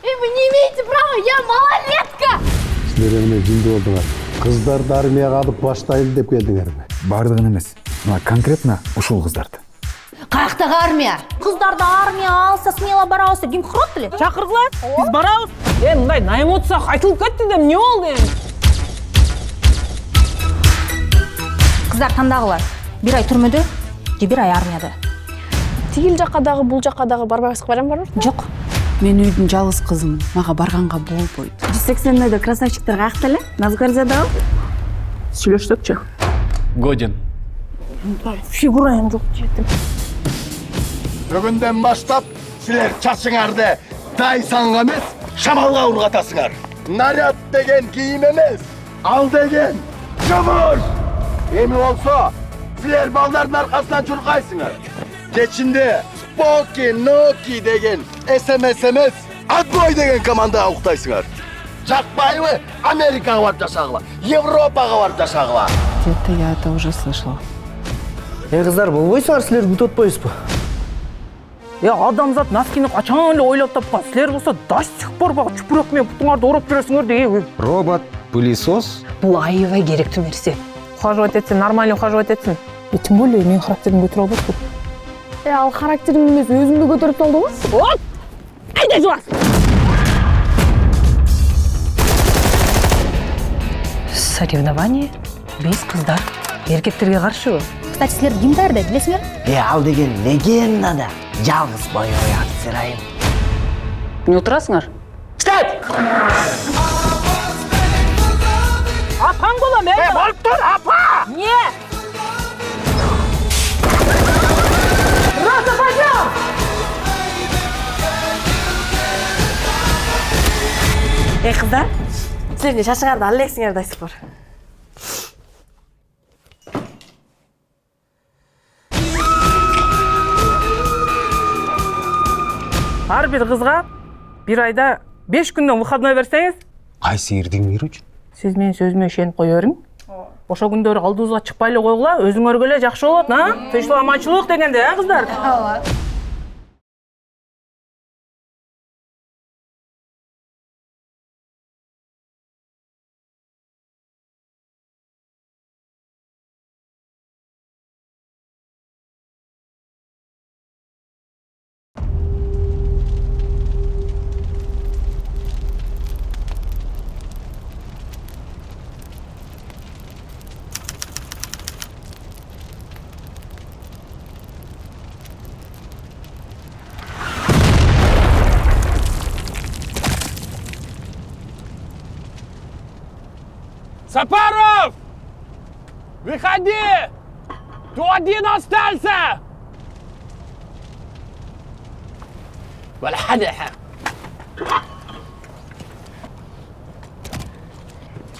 Вы не имеете права, я малолетка! Силер эмне жинди болдуңар? Кыздарды армияга алып баштайлы деп келдиңерби? Бардыгын эмес. Мына конкретно ушул кыздарды. Каяктагы армия? Кыздарды армия алса, смело барабыз деп ким курат эле? Чакыргыла, биз барабыз. Мындай найм отсак айтылып кетти деп эмне болду эми? Кыздар тандагылар. 1 ай түрмөдө, же 1 ай армияда. Тигил жакка дагы, бул жакка дагы барбайбызга барам барбы? Жок. Мен үйдүн жалгыз кызым, мага барганга болбойт. 180 красавчиктер каякта эле? Назгарзада. Сүйлөшсөкчү. Годен. Фигураң жок жетим. Бүгүндөн баштап силер чачыңарды дайсанга эмес, шамалга ургатасыңар. Наряд деген кийим эмес, ал деген жумуш. Эми болсо, силер балдардын аркасынан чуркайсыңар. Кечинде Поки, Ноки деген СМС эмес, Отбой деген командага уктайсыңар. Жакпайбы? Америкага барып жашагыла, Европага барып жашагыла. Где-то я это уже слышала. Кыздар, болбойсуңар, силер күтүп атпайсызбы? Адамзат носкини качан эле ойлоп тапкан. Силер болсо до сих пор бага чүпүрөк менен бутуңарды ороп жүрөсүңөр деген. Робот, пылесос. Бул аябай керектүү нерсе. Ухаживать этсин, нормально ухаживать этсин. Тем более менин характеримди көтөрө албайт. Ал характериң эмес, өзүңдү көтөрүп алдыңбы? Вот! Айда жуас! Соревнование? Биз кыздар эркектерге каршыбы? Кстати, силер ким даярдайт, билесиңер? Ал деген легендада жалгыз боевой офицер айым. Не отурасыңар? Встать! Апаң болом, Болуп тур, апа! Не! Роза, пойдем! Кыздар, силерге шашыңарды ала элексиңер да сих пор. Ар бир кызга 1 айда 5 күндөн выходной берсеңиз, Кайсы эрдиң бир үчүн? сиз менин сөзүмө ишенип кое бериң. Ошо күндөрү алдыбызга чыкпай эле койгула, өзүңөргө эле жакшы болот, тынчтык аманчылык дегенде, кыздар? Сапаров! Выходи! Ты один остался! ولا حدا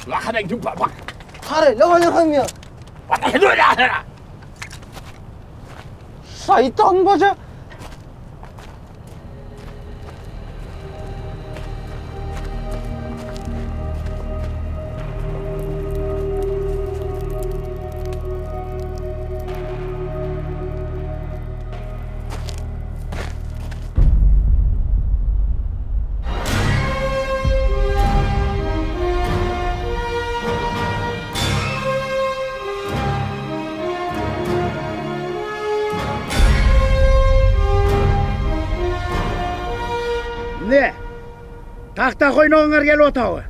لا حدا يجيب بقى Кары, лава ярган ولا حدا Шайтан бажа. Не? Такта койногуңар келип атабы?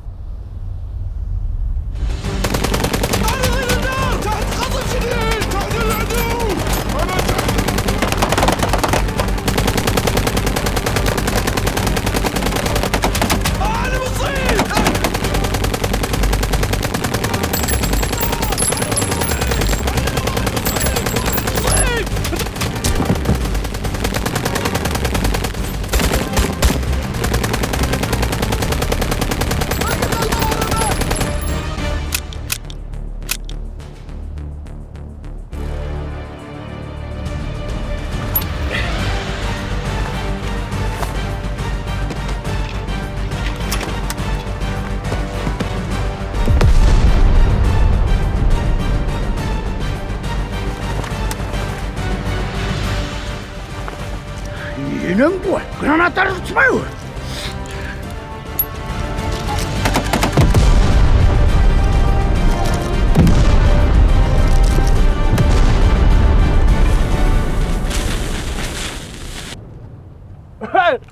Yine mi bu? Granatlar tutmuyor.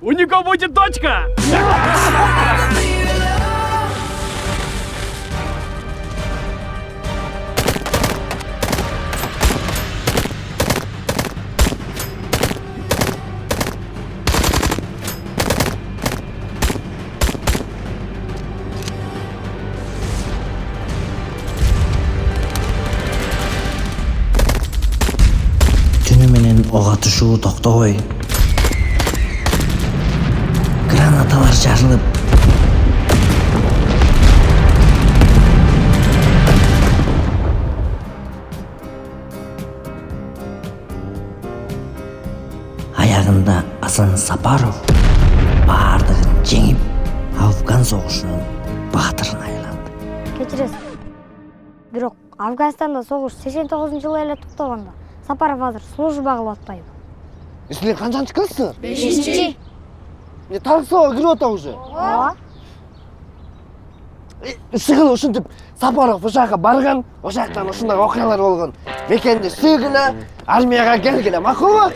У него будет дочка! Түнү менен ок атышуу токтобой. Гранаталар жарылып, аягында Асан Сапаров баардыгын жеңип, Афган согушунун баатырына айланды. Кечиресиз. Бирок Афганистанда согуш 89-жылы эле токтогондо. Сапаров азыр служба кылып атпайбы? Силер канчанчы класстар? 5-чи. Мне тарсоо кирип атам уже. Ооба. Сыгыл ушинтип Сапаров ошака барган, ошактан ушундай окуялар болгон. Мекенди сүйгүлө, армияга келгиле, макулбу?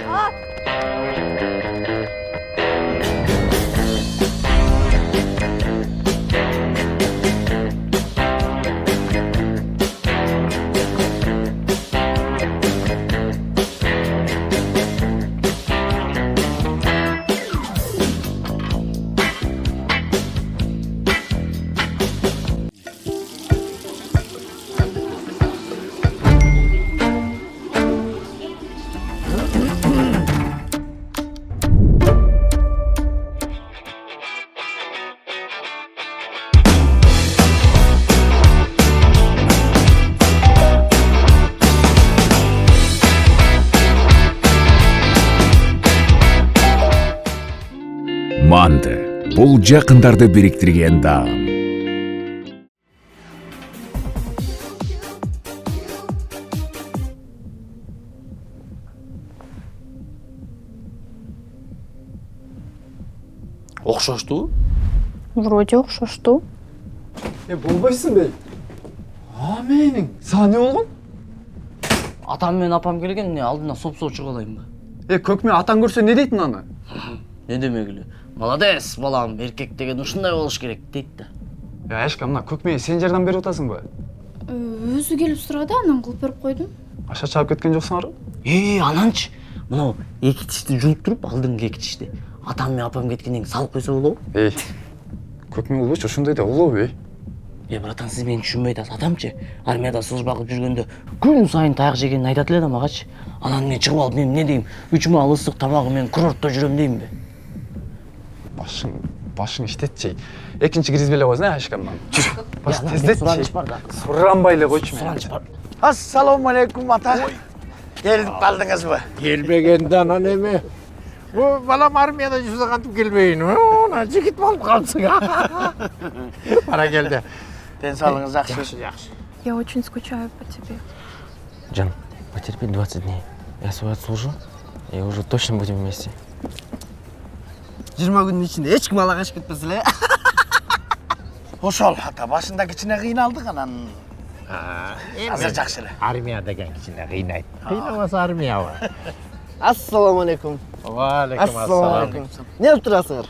Манты. Бул жакындарды бириктирген даам. Окшошту? Вроде окшошту. Болбойсуң бей. Менин. Сага не болгон? Атам менен апам келген, эмне алдына соп-соо чыгалайм ба? Көкме атаң көрсө не дейтин аны? Не демегиле? Молодец, балам, эркек деген ушундай болуш керек дейт да. Ашка, мына көкме сен жардам берип атасыңбы? Өзү келип сурады, анан кылып берип койдум. Аша чаап кеткен жоксуңарбы? Ананчы. Мына эки тишти жууп туруп, алдыңкы эки тишти. Атам менен апам кеткенден кийин салып койсо болобу? Көкме болбойчу, ушундай да болобу? Братан, сиз мени түшүнбөй атасыз. Атамчы армияда служба кылып жүргөндө күн сайын таяк жегенин айтат эле да магачы. Анан мен чыгып алып мен эмне дейм? 3 маал ысык тамагы менен курортто жүрөм деймби? Башың иштетчи. Экинчи киргизбей эле койсуң, Ашкамдан. Баш тездетчи. Сураныч бар да. Суранбай эле койчу мен. Сураныч бар. Ассаламу алейкум ата. Келип калдыңызбы? Келбегенде анан эме. Балам армияда жүрсө кантип келбейин? Ана жигит болуп калсың. Бара келди. Ден соолугуңуз жакшы? Жакшы. Я очень скучаю по тебе. Жан, потерпи 20 дней. Я свой отслужу, и уже точно будем вместе. 20 күнүн ичинде эч ким ала качып кетпес эле. Ошол ата, башында кичине кыйналдык, анан азыр жакшы эле. Армия деген кичине кыйнайт. Кыйнабаса армиябы? Ассаламу алейкум. Валейкум Ассаламу ассалам. алейкум. Не кылып турасыңар?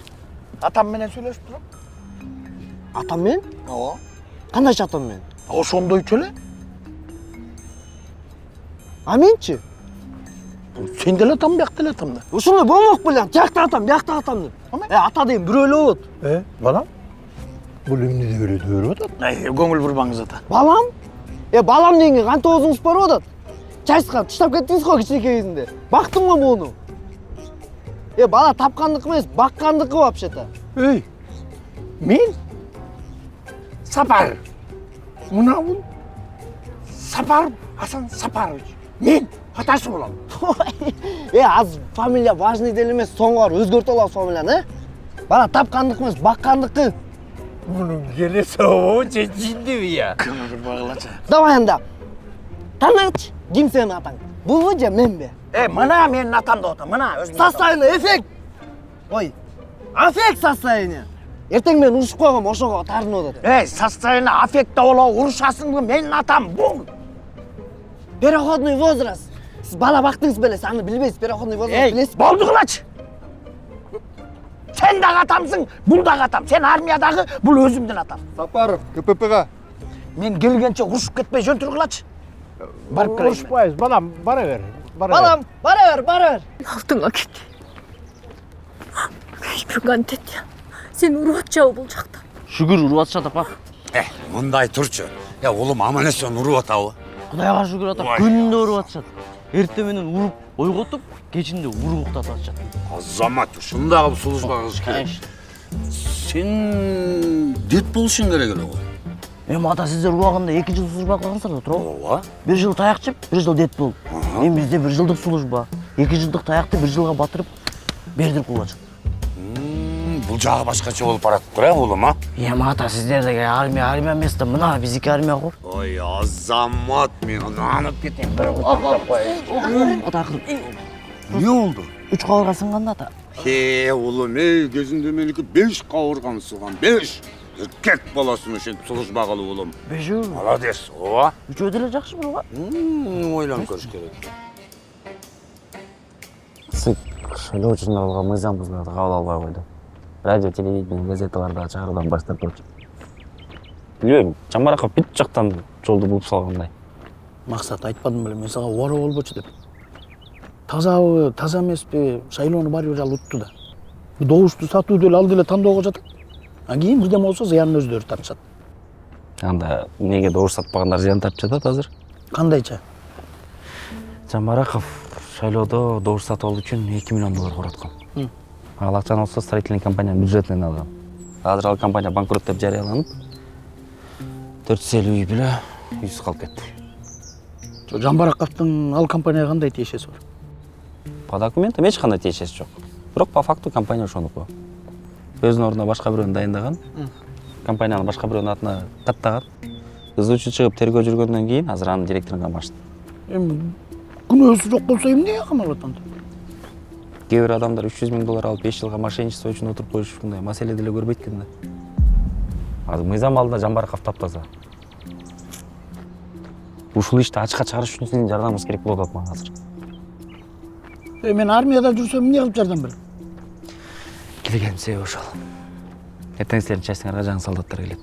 Атам менен сүйлөшүп турам. Атам менен? Ооба. Кандайчы атам менен? Ошондойчу эле. А менчи? Сен деле атам, бияк деле атам да. Ушуну болмок белем. Жакта атам, биякта атам деп. Ата деген бирөө эле болот. Балам? Бул эмне деп өрөтүп атат? Көңүл бурбаңыз ата. Балам? Балам дегенге кантип оозуңуз барып атат? Чайсыкан таштап кеттиңиз го кичинекей кезинде. Бактым го муну. Бала тапкандыкы эмес, баккандыкы вообще-то. Мен? Сапар. Мынау Сапаров Асан Сапарович. Мен атасы болам. Аз фамилия важный деле эмес, соңгор өзгөртө алабыз фамилияны, Бала тапкандыкы эмес, баккандыкы. Мунун келеси обо чечиндиби я? Көңүл бурбагылачы. Давай анда. Таныч, ким сенин атаң? Булбу же менби? Мына менин атам деп атам, мына өзүм. Состояние эффект. Ой, аффект состояние. Эртең мен урушуп койгом, ошого таарынып атат. Состояние аффектте болобу, урушасыңбы? Менин атам бул. Переходный возраст. Сиз бала бактыңыз беле, аны билбейсиз, переходный возраст билесиз? Болду кылачы. Сен дағы атамсың, бұл дағы атам. Сен армиядағы, бұл өзімдің атам. Сапаров, КПП-ға. Мен келгенше ұрысып кетпей жөн тұрғылашы. Барып келейін. Ұрыспайыз, балам, бара бер. Балам, бара бер. Алтынға кетті. Ешбір антет. Сен ұрып атшау бұл жақта. Шүгір ұрып атышат апа. Мындай тұрчу. Я улым аман есен ұрып атабы. Құдайға шүгір ата, күнінде ұрып атышат. Ертеменен ұрып ойғотып, кечінде ұрып ұқтатып атышат. Азамат, шындағы служба қыз керек. Сен дет болушың керек еле ғой. Мен ата сіздер уағында 2 жыл служба қылғансыздар тұра. Ооба. 1 жыл таяқ жеп, 1 жыл дет бол. Мен бізде 1 жылдық служба. 2 жылдық таяқты 1 жылға батырып, бердіріп қылып атышат. Бұл жағы башқача болып барады тұр, улым, а? Ата сіздердегі армия емес та мына біздікі армия ғой. Ой, Азамат, мен нанып кетем. Ата ақырып. Не oldu? 3 қауырға сынғанда ата. Улым, кезінде менікі 5 қауырған сылған, 5. Еркек баласын үшін служба қылу, улым. 5 жыл. Молодец, ова. 3 өделі жақсы бұлға. Ойлан көріш керек. Сык, шөлі үшін алға мызам бұзылады қабыл албай қойды. Радио, телевидение, газеталарда чағырдан бастап көрді. Білем, Жамбарақов бүт жақтан жолды бұлып салғандай. Мақсат айтпадым білем, мен саға уара болбочу деп. Таза емес пе, шайлоону бар жал ұтты да. Доғышты сатуу деле алды эле тандоого жатат. А кийин бирдеме болсо зыянын өздөрү тартышат. Анда неге доғыш сатпағандар зиян тартып жатат азыр? Кандайча? Жамбарақов шайлоодо доғыш сатып алуу үчүн $2 миллион короткон. Ал акчаны болсо строительный компанияның бюджетинен алган. Азыр ал компания банкрот деп жарыяланып, 450 үй биле үйсүз калып кетти. Жамбарақовдун ал компанияга кандай тиешеси бар? По документам эч кандай тиешеси жок. Бирок по факту компания ошонуку. Өзүнүн ордуна башка бирөөнү дайындаган. Компанияны башка бирөөнүн атына каттаган. Ызуучу чыгып тергөө жүргөндөн кийин азыр анын директорун камашты. Эми күнөөсү жок болсо эмнеге камалат анда? Кээ бир адамдар $300 000 алып 5 жылга мошенничество үчүн отуруп коюш ушундай маселе деле көрбөйт экен да. Азыр мыйзам алдында Жамбараков таптаза. Ушул ишти ачыкка чыгарыш үчүн сиздин жардамыңыз керек болуп атат мага азыр. Мен армияда жүрсөм эмне кылып жардам берем? Келген себеби ошол. Эртең силердин частиңарга жаңы солдаттар келет.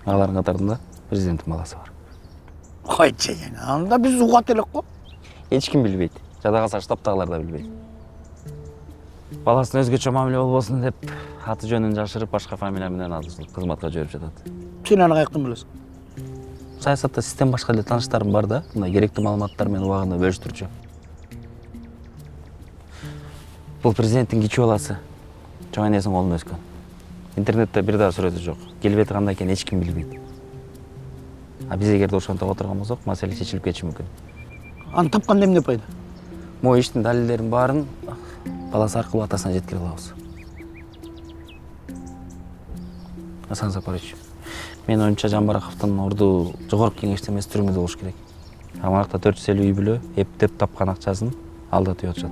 Алардын катарында президенттин баласы бар. Койчу, анда биз угат элек го. Эч ким билбейт. Жада калса штабтагылар да билбейт. Баласын өзгөчө мамиле болбосун деп аты жөнүн жашырып башка фамилия менен азыр кызматка жиберип жатат. Сен аны каяктан билесиң? Саясатта систем башка эле тааныштарым бар да, мындай керектүү маалыматтар менен убагында бөлүштүрчү. Бул президенттин кичүү баласы. Чоң энесинин колунда өскөн. Интернетте бир да сүрөтү жок. Келбети кандай экенин эч ким билбейт. А биз эгерде ошентип отурган болсок, маселе чечилип кетиши мүмкүн. Аны тапканда эмне пайда? Могу иштин далилдерин баарын баласы аркылуу атасына жеткире алабыз. Асан Сапарович, мен оюмча Жамбараковдун орду жогорку кеңештемеси түрмөдө болуш керек. Амакта 450 үй бүлө эптеп тапкан акчасын алдатып атышат.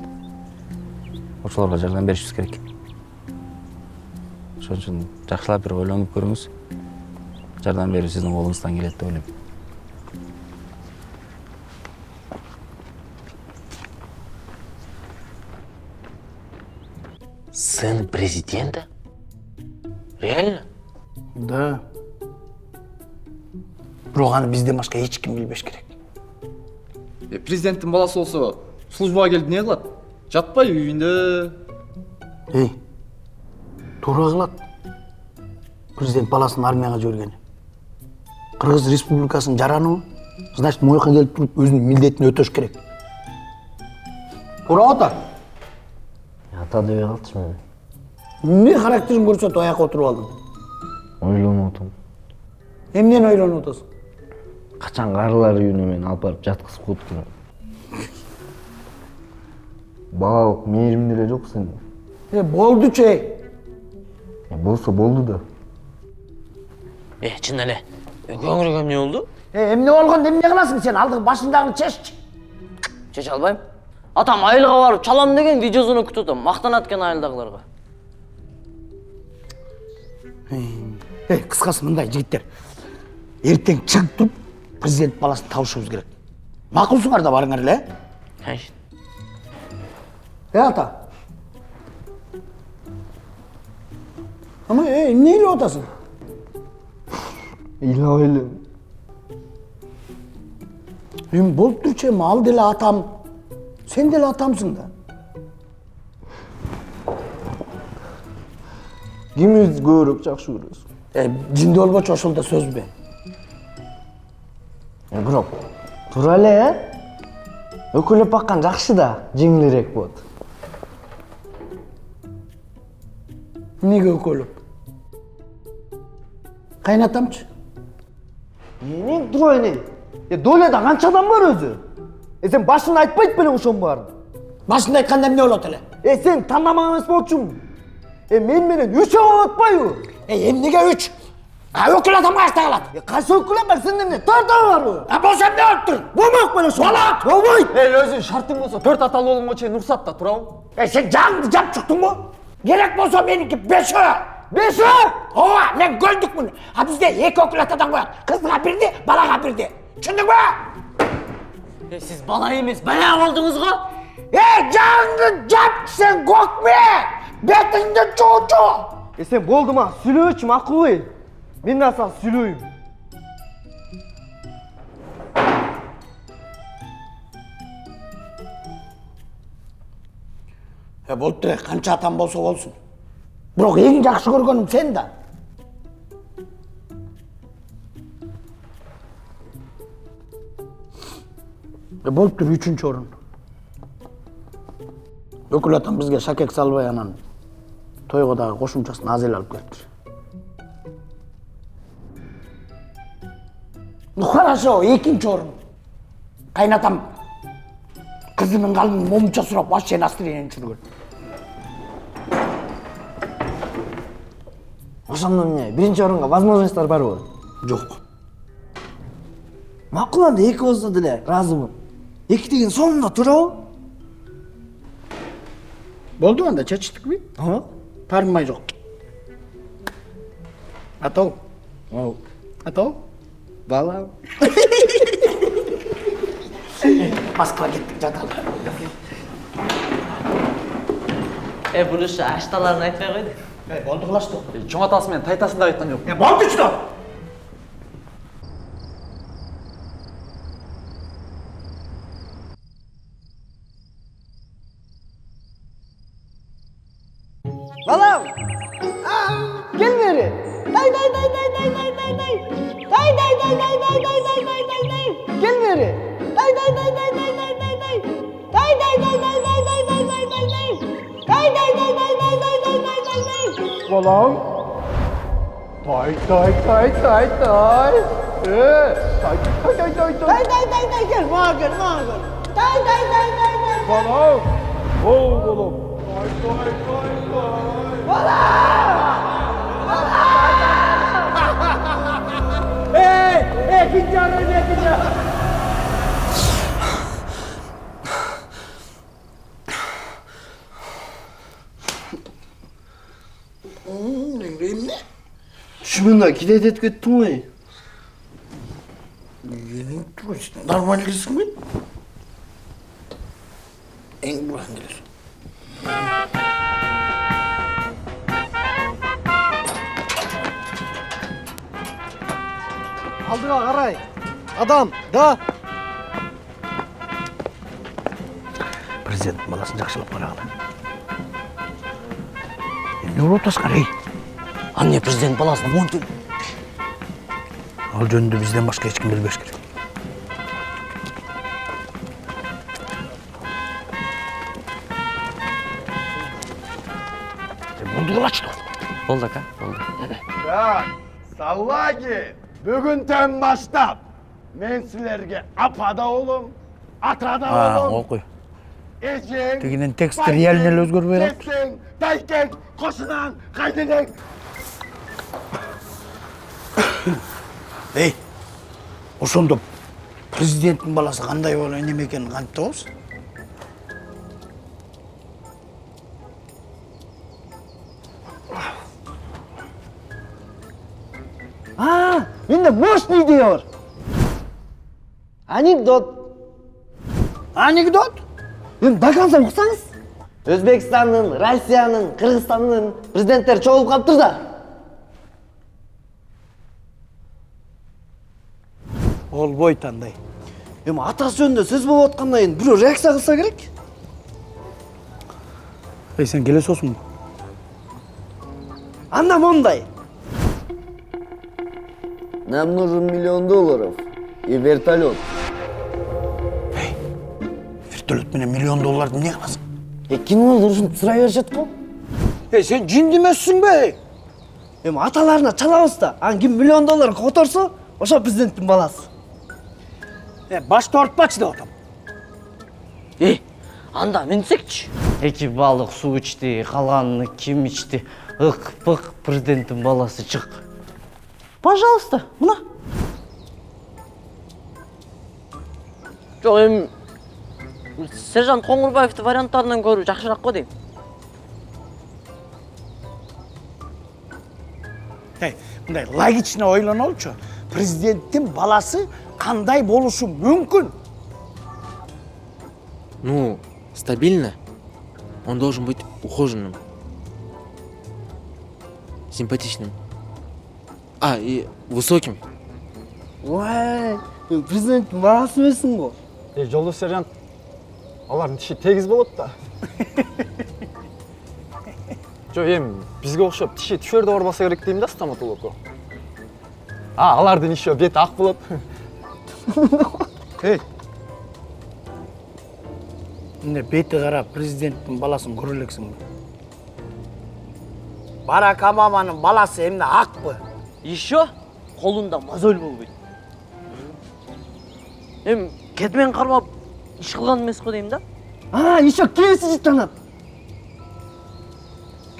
Ошолорго жардам беришибиз керек. Ошон үчүн жакшылап бир ойлонуп көрүңүз. Жардам берүү сиздин колуңуздан келет деп ойлойм. Сын президента? Реально? Да. Бирок аны бизден башка эч ким билбеш керек. Президенттин баласы болсо, службага келип не кылат? Жатпай үйүндө. Туура кылат. Президент баласын армияга жибергени. Кыргыз Республикасынын жараныбы, значит, моюкка келип туруп өзүнүн милдетин өтөш керек. Туура ата? Ата дебей калчы мен. Эмне характерин көрсөтүп аякка отуруп алдың? Ойлонуп атам. Эмнени ойлонуп атасың? Качан карылар үйүнө мени алып барып жаткызып коюптур. Бабак мээримде эле жок сен. Болдучу. Болсо болду да. Чын эле. Көңүлгө эмне болду? Эмне болгондо эмне кыласың сен? Алдыгы башындагыны чеччи. Чече албайм. Атам айылга барып чалам деген видеосуну күтүп атам. Мактанат экен айылдагыларга. Кыскасы мындай жигиттер. Эртең чыгып туруп президент баласын табышыбыз керек. Макулсуңар да барыңар эле. Ата. Ama neyle otasın? İla öyle. Bolup durçe mal deli atam. Sen deli atamsın da. Kimiz görüp жақсы көрөсүң? Cinde olma çoşulda söz be. Бирок, тура эле, өкүлөп баккан жакшы да, жеңилирээк болот. Неге ökölüp? Kaynatamçı. Эмне тура эле? Доляда канча адам бар өзү? Сен башында айтпайт белең ошонун баарын? Başında aytkanda эмне болот эле? Сен тандамаган эмес болчуң. Мен менен 3 болуп атпайбы? Эмнеге 3? Ökül adam kaçta kalat? Кайсы өкүл бар, сен эмне? 4 барбы? Болсам ne болуп тур? Болмок белең ошо. Болот, болбойт. Өзүң шартың болсо 4 аталуу болгонго чейин уруксат да турабы? Sen canını jap çıktın mı? Gerek bolsa meniki 5'e. 5'e? Ova, men gördük bunu. Ha bizde 2 ökül atadan koyat. Kızına birdi, balaga birdi. Düşündün mü? Siz bala емес, баяğı oldunuz-га? Canını jap sen kokma. Betinde çoğucu. Сен болду ма? Сүйлөөчү макулбы? Мен да сага сүйлөйм. Болuptu, kança atam bolsa bolsun. Bırak en жақсы көргөнүm sen da. Болuptu 3-cü orun. Ökül atam bizge şakek salbay anan toyga dagı koşumçasını az el alıp keliptir. Qarasa o 2-nji orun. Kaynatam kızının kalbini momça surap baş jen astırıyan çürgün. Ошондо эмне? 1-чи орунга возможностьтар барбы? Жок. Макул анда 2 болсо деле ыраазымын. 2 деген сонунда турабы? Boldu anda çeçtik mi? Ha? Tarmay yok. Atol. Atol. Bala. Moskva gittik jatalım. Bunu şu aştalarını aytmay koydu. Boldu kılaştık. Чоң атасы менен тайтасын да айткан жок. Boldu işte. Balam! Gel beri. Day day day day day day day day. Day day day day day day day day day day. Gel beri. Day day day day day day day day. Day day day day day day day day day day. Day day day day day day day day day day. Balam. Day day day day day. Day day day day. Day day day day gel. Bana gel, bana gel. Day day day day day. Balam. Balam. Day day day day. İkinci arayın, ikinci. Emne? Şununla kidet et gittin mi? Normal kızsın mı? En buran gelir. Алдыға қарай. Адам, да. Президент баласын жақсылап қарағыла. Не болып тасқар, ей? Анне президент баласына монтын. Ал жөнінде бізден башқа ешкім білбеш керек. Болды қылачты. Болды ака, болды. Так, саллаги. Бүгінтен баштап мен сілерге апа да олым, ата да олым. Оқой. Ежең, Дегенен текстер елінел өзгөрбей қалды. Сесең, тайкең, қошынан, қайденең. Ей, ошондо президенттің баласы қандай болайын неме екенін қантты болсын? Менде мощный идея бар. Анекдот. Анекдот? Енді до конца ұқсаңыз. Өзбекстанның, Россияның, Қырғызстанның президенттері чогулуп калыптыр да. болбойт андай. Эми атасы жөнүндө сөз болуп аткандан кийин бирөө реакция кылса керек. Сен келе соосуңбу? Анда мондай. Нам нужен $1 миллион и вертолет. Вертолет менен $1 миллион эмне кыласың? Кинолор ушинтип сурай беришет го. Сен жин демессиңби? Эми аталарына чалабыз да, анан ким $1 миллион которсо, ошо президенттин баласы. Башты ортпачы деп атам. Анда минсекчи. Эки балык суу ичти, калганын ким ичти? Ык-пык президенттин баласы чык. Пожалуйста, мына. Жок, эми сержант Коңурбаевдин варианттарынан көрүү жакшыраак го дейм. Мындай логично ойлонолчу. Президенттин баласы кандай болушу мүмкүн? Ну, стабильно. Он должен быть ухоженным, симпатичным. И высоким. Ой, президенттин баласы эмессиң го? Жолдос сержант, алардын тиши тегиз болот да. Жо, бизге окшоп тиши түшөрдө оорбаса керек дейм да стоматологко. Алардын иши бети ак болот. Эмне бети карап президенттин баласын көрө элексиңби? Барак Обаманын баласы эмне акпы? Еще колунда мозоль болбойт. Кетмен кармап иш кылган эмес го дейм да. Еще KFC жыттанат.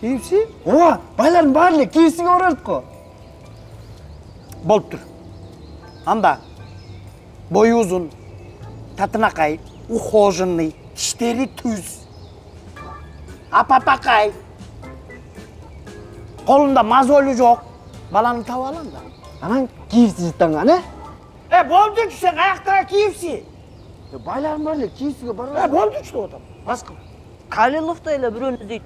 KFC? Ооба, байлардын баары эле KFC'ге барат го. Болуптур. Анда бою узун, татынакай, ухоженный, тиштери түз. Апапакай. Колунда мозолю жок. Баланы таап алам да. Анан KFC жыттанган, болдучу сен аяктагы KFC. Байлардын баары эле KFC'ге барат. Болдучу деп атам. Баскы. Калиловто эле бирөөнү дейт.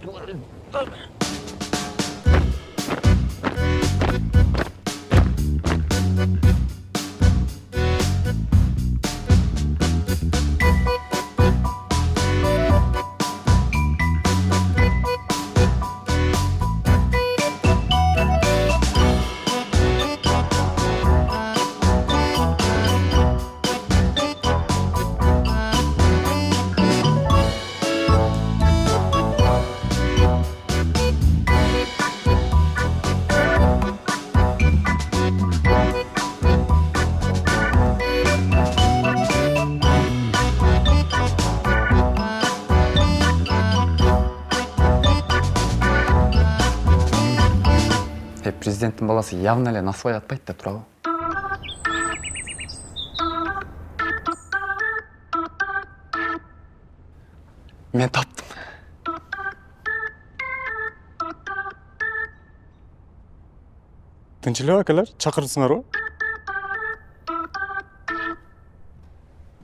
Президенттин баласы явно эле насыбай атпайт да турабы? Мен таптым. Тынч эле акалар, чакырдыңарбы?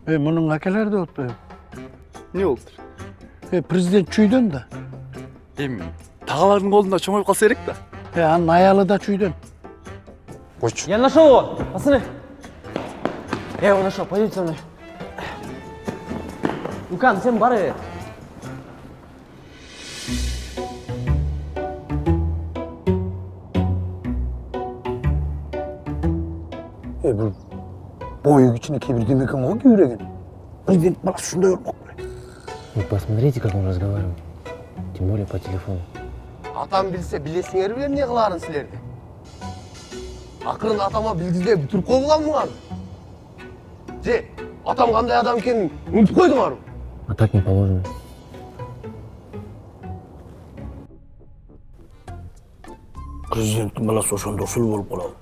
Мунун акалары деп атпайбы? Не болду? Президент чүйдөн да. Тагалардын колунда чоңоюп калса керек да. Анын аялы да чүйдөн. Койчу. Я нашел его, пацаны. Я его нашел, пойдите со мной. Лукан, сен бары. Бул бою кичинекей бирдеме экен го кийбиреген. Президент баласы ушундай болмок беле. Вы посмотрите, как он разговаривает. Тем более по телефону. Атам билсе билесиңерби эмне кылаарын силерди? Акырын атама билгизбей бүтүрүп койгуламыңар. Же, атам кандай адам экенин унутуп койдуңарбы? А так не положено. Президенттин баласы ошондо ушул болуп калабы.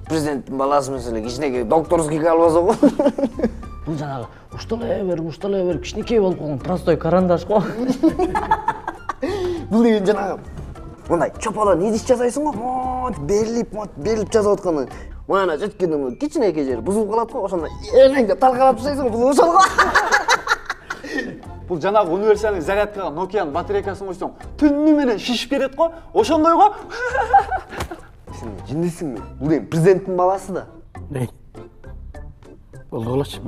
Президенттин баласы мисалы кичинекей докторский албаса го. Бул жанагы ушталай бер, кичинекей болуп калган простой карандаш го. Бул деген жанагы мындай чопалан идиш жасайсың го, берилип жасап атканы. Мана жеткенде кичинекей жери бузулуп калат го, ошондо элеңде талкалап жасайсың, бул ошол го. Бул жанагы универсальный зарядкага Nokia'нын батарейкасын койсоң, түнү менен шишип берет го, ошондой го. жиндесиңби? Бул эми президенттин баласы да. Эй, болду калачы.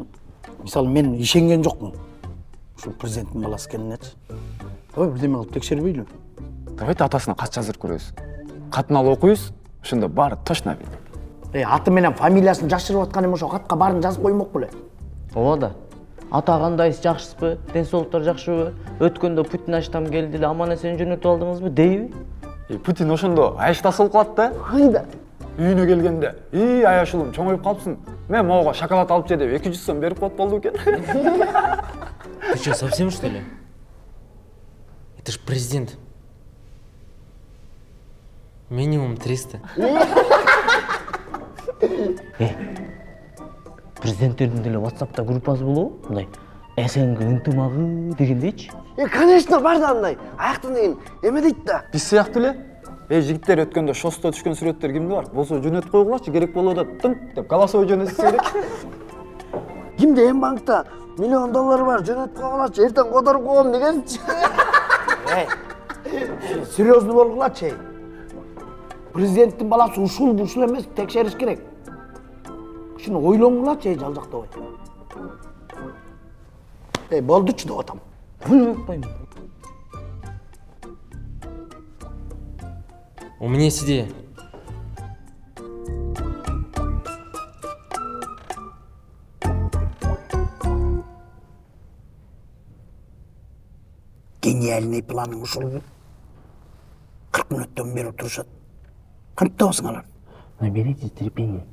Мисалы мен ишенген жокмун. Ушул президенттин баласы экенинечи. Давай бирдеме кылып текшербейлби? Давайте атасына кат жаздырып көрөбүз. Катын алып окуйбуз, ошондо баары точно билет. Аты менен фамилиясын жашырып аткан эми ошо катка баарын жазып коймок беле. Ооба да. Ата кандайсыз, жакшысызбы? Ден соолуктар жакшыбы? Өткөндө Путин аштан келди эле, аман эсен жөнөтүп алдыңызбы дейби? Путин ошондо аяштасы болуп калат да. Кайда? Үйүнө келгенде, аяш улум чоңоюп калыпсың. Мен могуга шоколад алып же деп 200 сом берип коет болду экен. Ты что, совсем что ли? Это ж президент. Минимум 300. Президенттердин деле WhatsApp'та группасы болобу? Мындай СНГ ынтымагы дегендейчи. Конечно, бар да андай. Аяктан деген эме дейт да. Биз сыяктуу эле. Жигиттер өткөндө шосто түшкөн сүрөттөр кимде бар? Болсо жөнөтүп койгулачы, керек болоодо тынк деп голосовой жөнөтсө керек. Кимде банкта $1 миллион бар, жөнөтүп койгулачы, эртең которуп коем дегенчи. Серьезно болгулачы. Президенттин баласы ушул эмес, текшериш керек. Ушуну ойлоңгулачы, жалжактабай. Болдучу деп атам. У меня есть идея. Гениальный планың ушул. 40 мүнөттөн бери турушат. Кантип табасың аларды? Наберитесь терпения.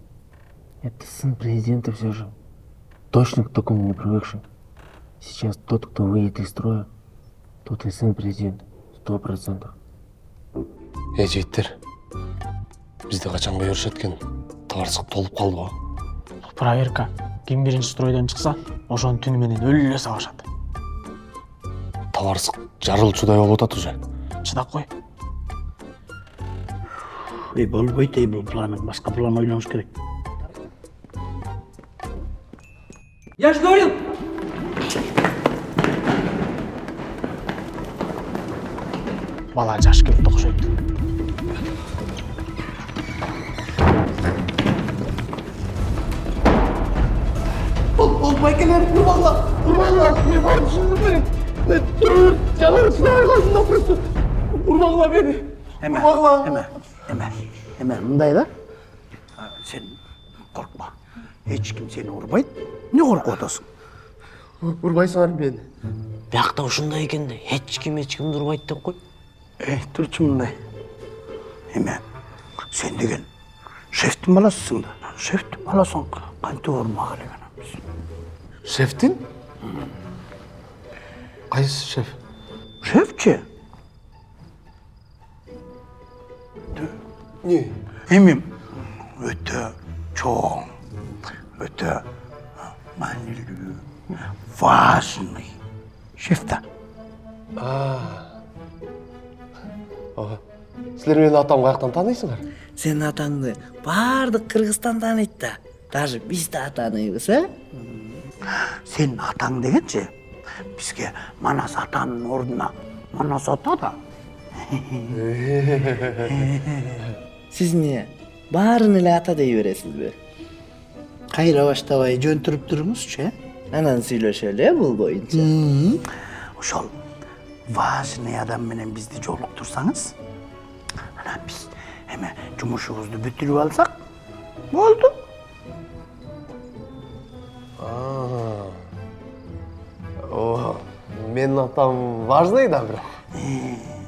Это сын президента все же. Точно к такому не привыкший. Сейчас тот, кто выйдет из строя, тот и сын президента. 100%. Жигиттер, бизде качанга көрүшөт экен, табарсык толуп калдыбы? Проверка. Ким биринчи стройдон чыкса, ошонун түнү менен өлү эле сабашат. Табарсык жарылчудай болуп атат уже. Чыдап кой. Болбойт бул план, башка план ойлонуш керек. Я же говорил! Бала жаш кетти окшойт. Болбой келер, урмагла, мен барып шынын берем. Мен төрт жалаңышына арқасында просто урмагла мени. Эме, мындай да? Сен коркма. Эч ким сени урбайт. Не коркуп атасың? Урбайсыңар мени. Биякта ушундай экенде, эч кимди урбайт деп кой. Турчу мындай. Эме, сен деген шефтин баласысың да. Шефтин баласың кантип урмак элек анан биз. Шефтин? Кайсы шеф? Шефчи? Не? Эми өтө чоң, өтө маанилүү, важный шеф да. Силер менин атам каяктан тааныйсыңар? Сен атаңды бардык Кыргызстан тааныйт да. Даже биз да тааныйбыз, Сен атаң дегенчи, бизге Манас атанын ордуна Манас ата да. Сиз эмне баарын эле ата дей бересизби? Кайра баштабай жөнтүрүп туруңузчу, Анан сүйлөшөлү бул боюнча. Ошол важный адам менен бизди жолуктурсаңыз, анан биз эме жумушубузду бүтүрүп алсак, болду. Менин атам важный да бирок.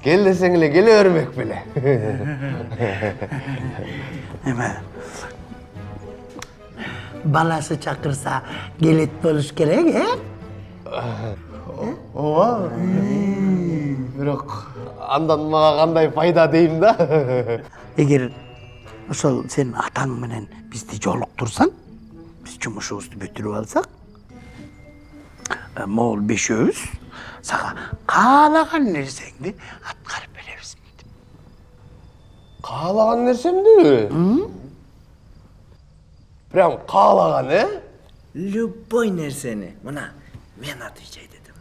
Кел десең эле келе бермек беле. Эме баласы чакырса келет болуш керек, Ооба. Бирок андан мага кандай пайда дейм да? Эгер ошол сен атаң менен бизди жолуктурсаң, биз жумушубузду бүтүрүп алсак, могул бешөөбүз сага каалаган нерсеңди аткарып беребиз. Каалаган нерсемди? Прям каалаган, Любой нерсени. Мына мен отвечать этем.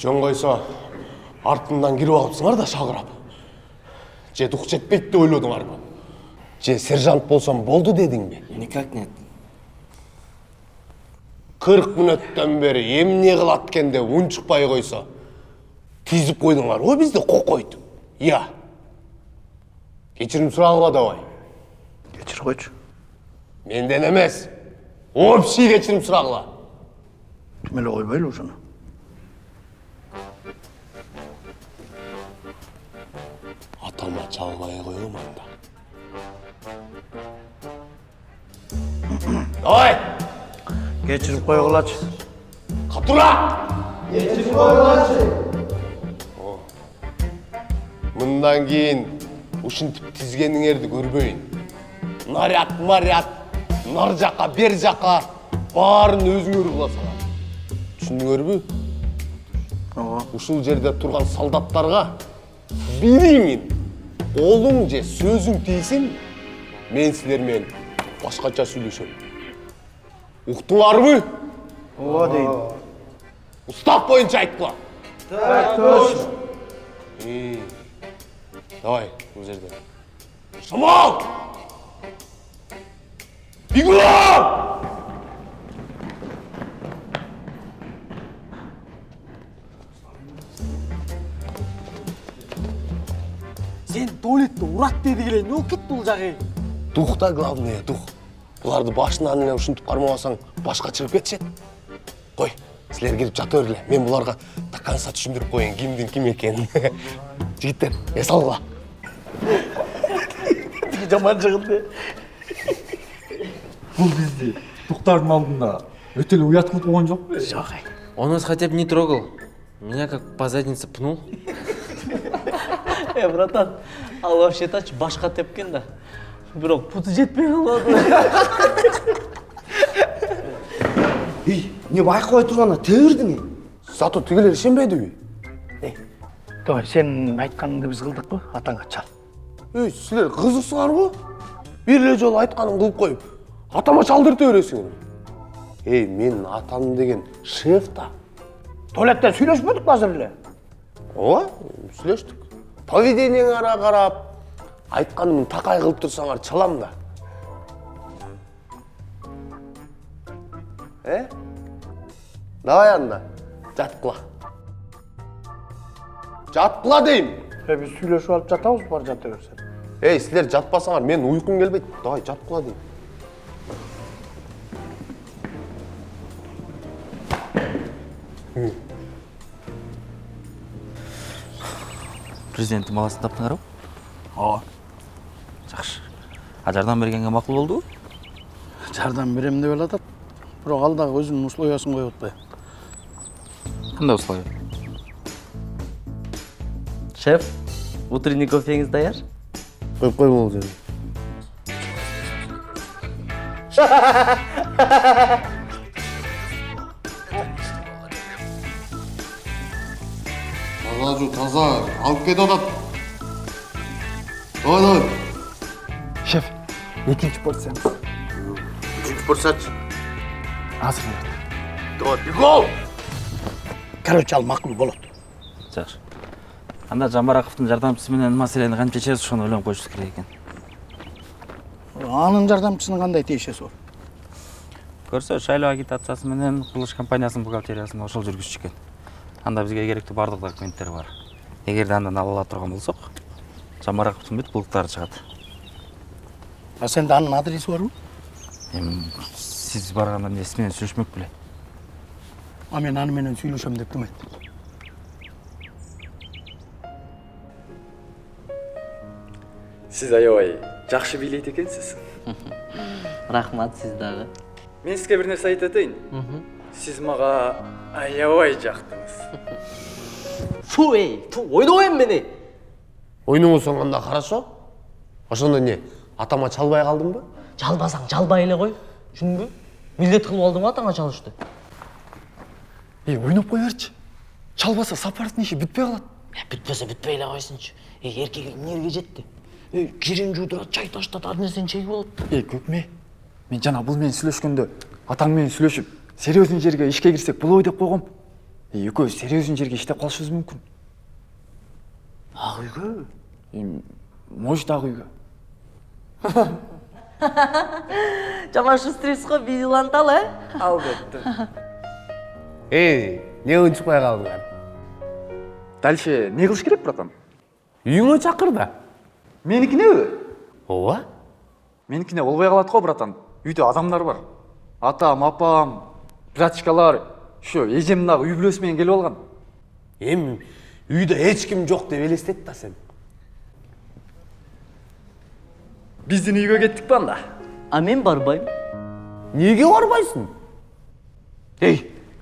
жөн койсо артымдан кирип алыпсыңар да шагырап. Же дук жетпейт деп ойлодуңарбы? Же сержант болсом болду дедиңби? Никак нет. 40 мүнөттөн бери эмне кылат экен деп унчукпай койсо тизип койдуңар го бизди кокойду. Я. Кечирим сурагыла давай. Кечир койчу. Менден эмес. Общий кечирим сурагыла. Түм эле койбойлу ошону. Атама чалбай коем анда. Давай! Кечирип койгулачы. Катура! Кечирип койгулачы. Мындан кийин ушинтип тизгениңерди көрбөйүн. Наряд, маряд, нар жака, бер жака баарын өзүңөр кыласыңар. Түшүндүңөрбү? Ооба. Ушул жерде турган солдаттарга бириңин колуң же сөзүң тийсин, мен силер менен башкача сүйлөшөм. Уктуңарбы? Ооба дейм. Устав боюнча айткыла. Так точно. Давай, bu жерде. Шамал! Бегом! Сен туалетте урат деди келе, не кетти бул жагы? Дух да главное, дух. Буларды башынан эле ушинтип кармабасаң, башка чыгып кетишет. Кой, силер кирип жата бергиле. Мен буларга до конца түшүндүрүп коеюн кимдин ким экенин. Жигиттер, эс алгыла. Жаман жыгылды. Бул бизди туктардын алдында өтө эле уяткынтып койгон жокпу? Жок. Он нас хотя бы не трогал. Меня как по заднице пнул. Братан, ал вообще-то башка тепкен да. Бирок пути жетпей калды. Не байкабай турганда тебирдиң? Зато тигилер ишенбедиби? Давай, сен айтканыңды биз кылдыкпы? Атаңа чал. Силер кызыксыңар го? Бир эле жолу айтканын кылып коюп, атама чалдырта бересиңер. Менин атам деген шеф да. Туалетте сүйлөшпөдүк азыр эле? Ооба, сүйлөштүк. Поведениеңара карап, айтканымды такай кылып турсаңар чалам да. Давай анда, жаткыла. Жаткыла дейм. Биз сүйлөшүп алып жатабыз, бар жата берсен. Силер жатпасаңар, мен уйкум келбейт. Давай, жаткыла дейм. Президенттің баласын таптыңар? Ооба. Жакшы. Жардам бергенге макул болду? Жардам берем деп элатат. Бирок ал дагы өзүнүн условиясын коюп атпайбы? Кандай условия? Шеф, утренний кофеңиз даяр? Коюп кой бул жерде. Таза, алып кет атат. Давай. Шеф, экинчи порцияны. Үчүнчү порциячы. Азыр. Давай, бегом! Короче, ал макул болот. Жакшы. Анда Жамбараковдун жардамчысы менен маселени кантип чечебиз, ошону ойлонуп коюшубуз керек экен. Анын жардамчысынын кандай тиешеси бар? Көрсө, шайлоо агитациясы менен курулуш компаниясынын бухгалтериясын ошол жүргүзчү экен. Анда бизге керектүү бардык документтер бар. Эгерде андан ала турган болсок, Жамбараковдун бүт булуктары чыгат. А сенде анын адреси барбы? Сиз барганда эмнеси менен сүйлөшмөк беле? А мен аны менен сүйлөшөм деп ким айтты? Сиз аябай жакшы бийлейт экенсиз. Рахмат, сиз дагы. Мен сизге бир нерсе айтып атайын. Сиз мага аябай жактыңыз. Фу, ойнобойм мени. Ойнобосоң анда хорошо. Ошондо эмне? Атама чалбай калдыңбы? Жалбасаң жалбай эле кой. Түшүндүңбү? Милдет кылып алдың атаңа чалышты. Ойноп кой берчи. Чалбаса Сапаровдун иши бүтпөй калат. Бүтпөсө бүтпөй эле койсунчу. Эркек эмнеге жетти? Кирин жуудурат, чай таштат, ар нерсени чегип алат. Көкме, мен жана бул менен сүйлөшкөндө, атаң менен сүйлөшүп, серьезный жерге ишке кирсек болобу деп койгом. Экөөбүз серьезный жерге иштеп калышыбыз мүмкүн. Ак үйгө? Может, ак үйгө. Жаман стресс го билантал, Албетте. Не унчукпай калдың? Дальше не кылыш керек, братан? Үйүңө чакыр да. Меникинеби? Ооба. Меникине болбой калат го, братан. Үйдө адамдар бар. Атам, апам, братчикалар, ошо эжем дагы үй бүлөсү менен келип алган. Эми үйдө эч ким жок деп элестет да сен. Биздин үйгө кеттик ба анда? А мен барбайм. Неге барбайсың?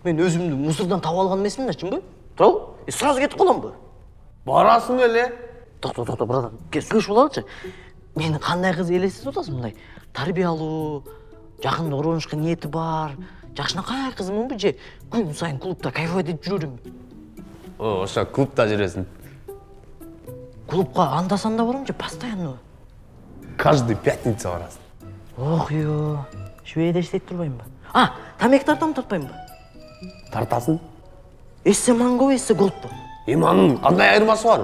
Мен өзүмдү мусордон таап алган эмесмин да, чынбы? Туурабы? Сразу кетип каламбы? Барасың эле. Токто, братан. Кел сүйлөшүп алайлычы. Мени кандай кыз элестетип атасың мындай? Тарбиялуу, жакында уруунушка ниети бар. Жакшынакай кызмынбы же күн сайын клубда кайфовать этип жүрөрүмбү? Ошо клубда жүрөсүң. Клубка анда-санда барам же постоянно? Каждый пятница барасың. Ох, швейде иштеп турбаймынбы? Тамек тартам, тартпаймынбы? Тартасың? Эссе манго, эссе голдбу? Анын кандай айырмасы бар?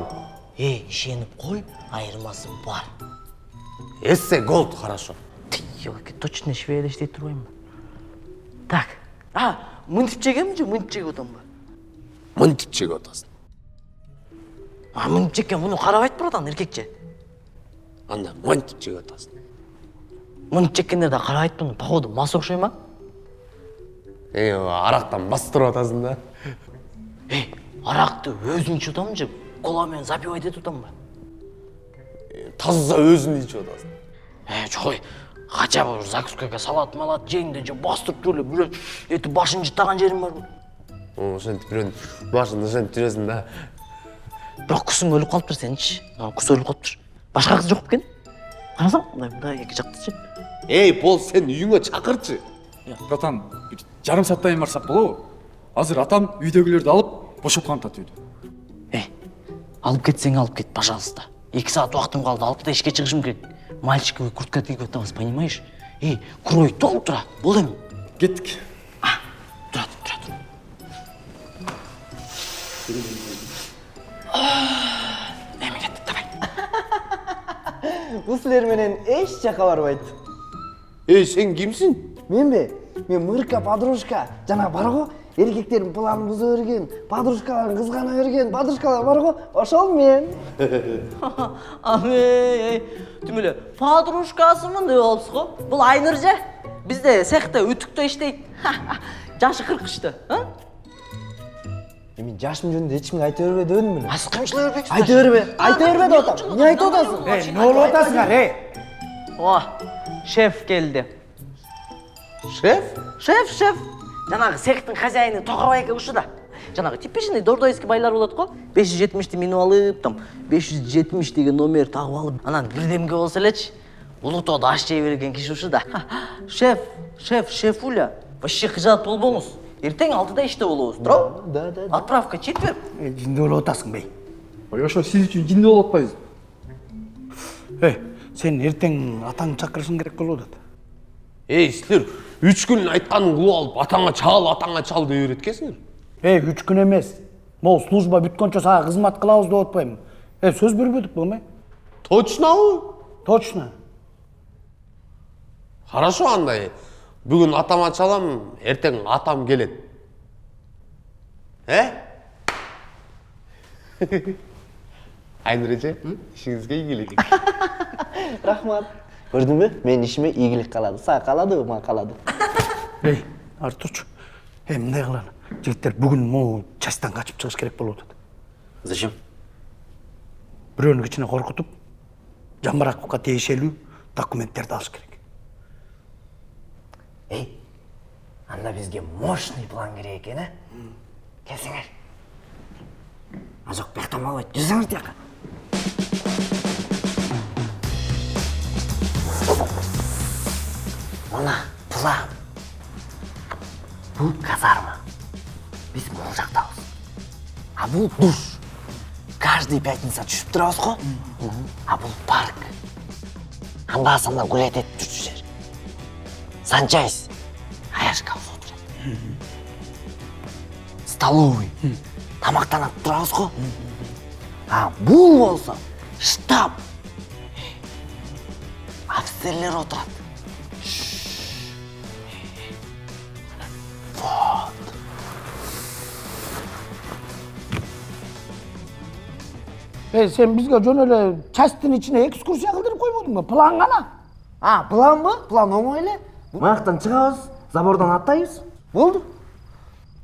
Ишенип кой, айырмасы бар. Эссе голд, хорошо. Точно швейде иштеп турбаймынбы? Так. Мынтип жегемби же мынтип жегип атамбы? Мынтип жегип атасың. Мынтип жеккен муну карабайт братан, эркекче. Анда мынтип жегип атасың. Мынтип жеккендер да карабайт муну, походу мас окшой ма? Арактан бастырып атасың да. Аракты өзүң ичип атамбы же кола менен запивать этип атамбы? Таза өзүң ичип атасың. Жок, кача бир закускага салат-малат жейинде же бастырып жүрүп бирөө эти башын жыттаган жерим барбы? Ошентип бирөөнүн башын ошентип жүрөсүң да. Бирок кусуң өлүп калыптыр сеничи. Кус өлүп калыптыр. Башка кыз жок экен? Карасаң, мындай эки жактычы. Пол, сен үйүңө чакырчы. Братан, жарым сааттайын барсак болобу? Азыр атам үйдөгүлөрдү алып, бошоп кантат үйдү. Алып кетсең алып кет, пожалуйста. 2 саат убактым калды, алып да ишке чыгышым керек. Мальчиковый куртка кийип атабыз, понимаешь? Крой толуп тура, болду эми. Кеттик. Тура. Эми кеттик, давай. Бул силер менен эч жака барбайт. Сен кимсиң? Менби? Мен Мырка подружка. Жана бар го, эркектердин планын буза берген, подружкаларын кызгана берген, подружкалар бар го, ошол мен. Тим эле подружкасымын деп алыпсыз го? Бул Айныр же. Бизде цехте үтүктө иштейт. Жашы 40-чты, Мен жашым жөнүндө эч кимге айта бербе дебедим беле? Сиз камчылай бербексиз. Айта бербе деп атам. Эмне айтып атасың? Не болуп атасыңар, Шеф келди. Шеф? Шеф. Жанагы цехтин хозяйны Токобай эке ушуда. Жанагы типичный дордойский байлар болот го. 570-ти минип алып, там 570 деген номер тагып алып, анан бирдемге болсо элечи. Улуктоодо аш жей берген киши ушуда. Шефуля. Вообще кыжаат болбоңуз. Эртең 6-да иште болобуз, туурабы? Да. Отправка четверг. Жинде болуп атасың бей. Ошо сиз үчүн жинде болуп атпайбыз. Сен эртең атаңды чакырышың керек болуп атат. Силер 3 күн айтканын кылып алып, атаңа чал деп үйрөткенсиңер. 3 күн эмес. Могу служба бүткөнчө сага кызмат кылабыз деп атпаймынбы? Сөз бербедик беле? Точнобу? Точно. Хорошо андай. Бүгүн атама чалам, эртең атам келет. Айныр эже, ишиңизге ийгилик. Рахмат. Көрдүңбү? Менин ишиме ийгилик калады. Сага каладыбы, мага калады. Артурчу. Эмне кылалы? Жигиттер бүгүн могу частан качып чыгыш керек болуп атат. Зачем? Бирөөнү кичине коркутуп, Жамбараковго тиешелүү документтерди алыш керек. Анда бизге мощный план керек экен, Келсеңер. Жок, бияктан болбойт. Жүрсөңүз тияка. Мына план. Бул казарма. Биз бул жактабыз. А бул душ. Каждый пятница түшүп турабыз го. А бул парк. Анда-санда гулять этип жүрчү жер. Санчайс. Аяшка отурат. столовый. Тамақтанып тұрабыз ғой. А бұл болса штаб. Офицерлер отырады. Вот. Sen bizge жөн эле частьтын ичине экскурсия кылдырып койбодуң ба? План кана? План ба? План оңой эле. Маяктан чыгабыз, забордан аттайбыз. Болду.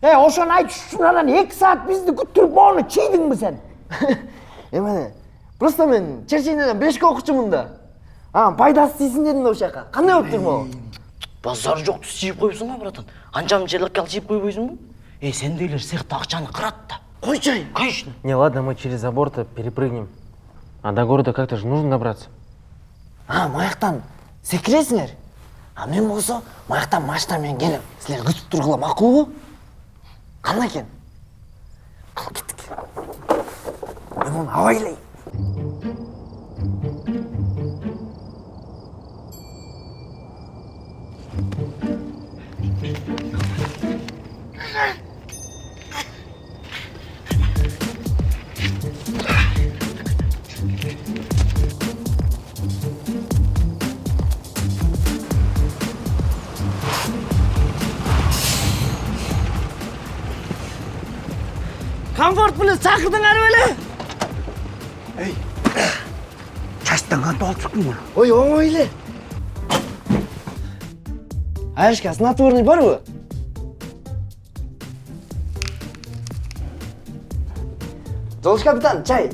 Ошону айтыш үчүн анан 2 саат бизди күттүрүп моуну чийдиңби сен? Эмне? Просто мен чеченеден 5ке окучумун да. Пайдасы тийсин дедим да ошол жака. Кандай болуп тур могу? Базар жокту чийип коюпсуң ба, братан? Анча желеккал чийип койбойсуңбу? Сендейлер цехта акчаны кырат да. Койчай. Конечно. Не, ладно, мы через забор-то перепрыгнем. А до города как-то же нужно добраться. Маяктан секиресиңер. Мен болсо маяктан машина менен келем. Силер күтүп тургула макулбу? Кандай экен? Кал кеттик. Мен муну абайлайм. Комфорт плюс чакырдыңар беле? Частьтан кантип алып чыктың муну? Ой, оңой эле. Айышка, снотворный барбы? Жолуш капитан, чай.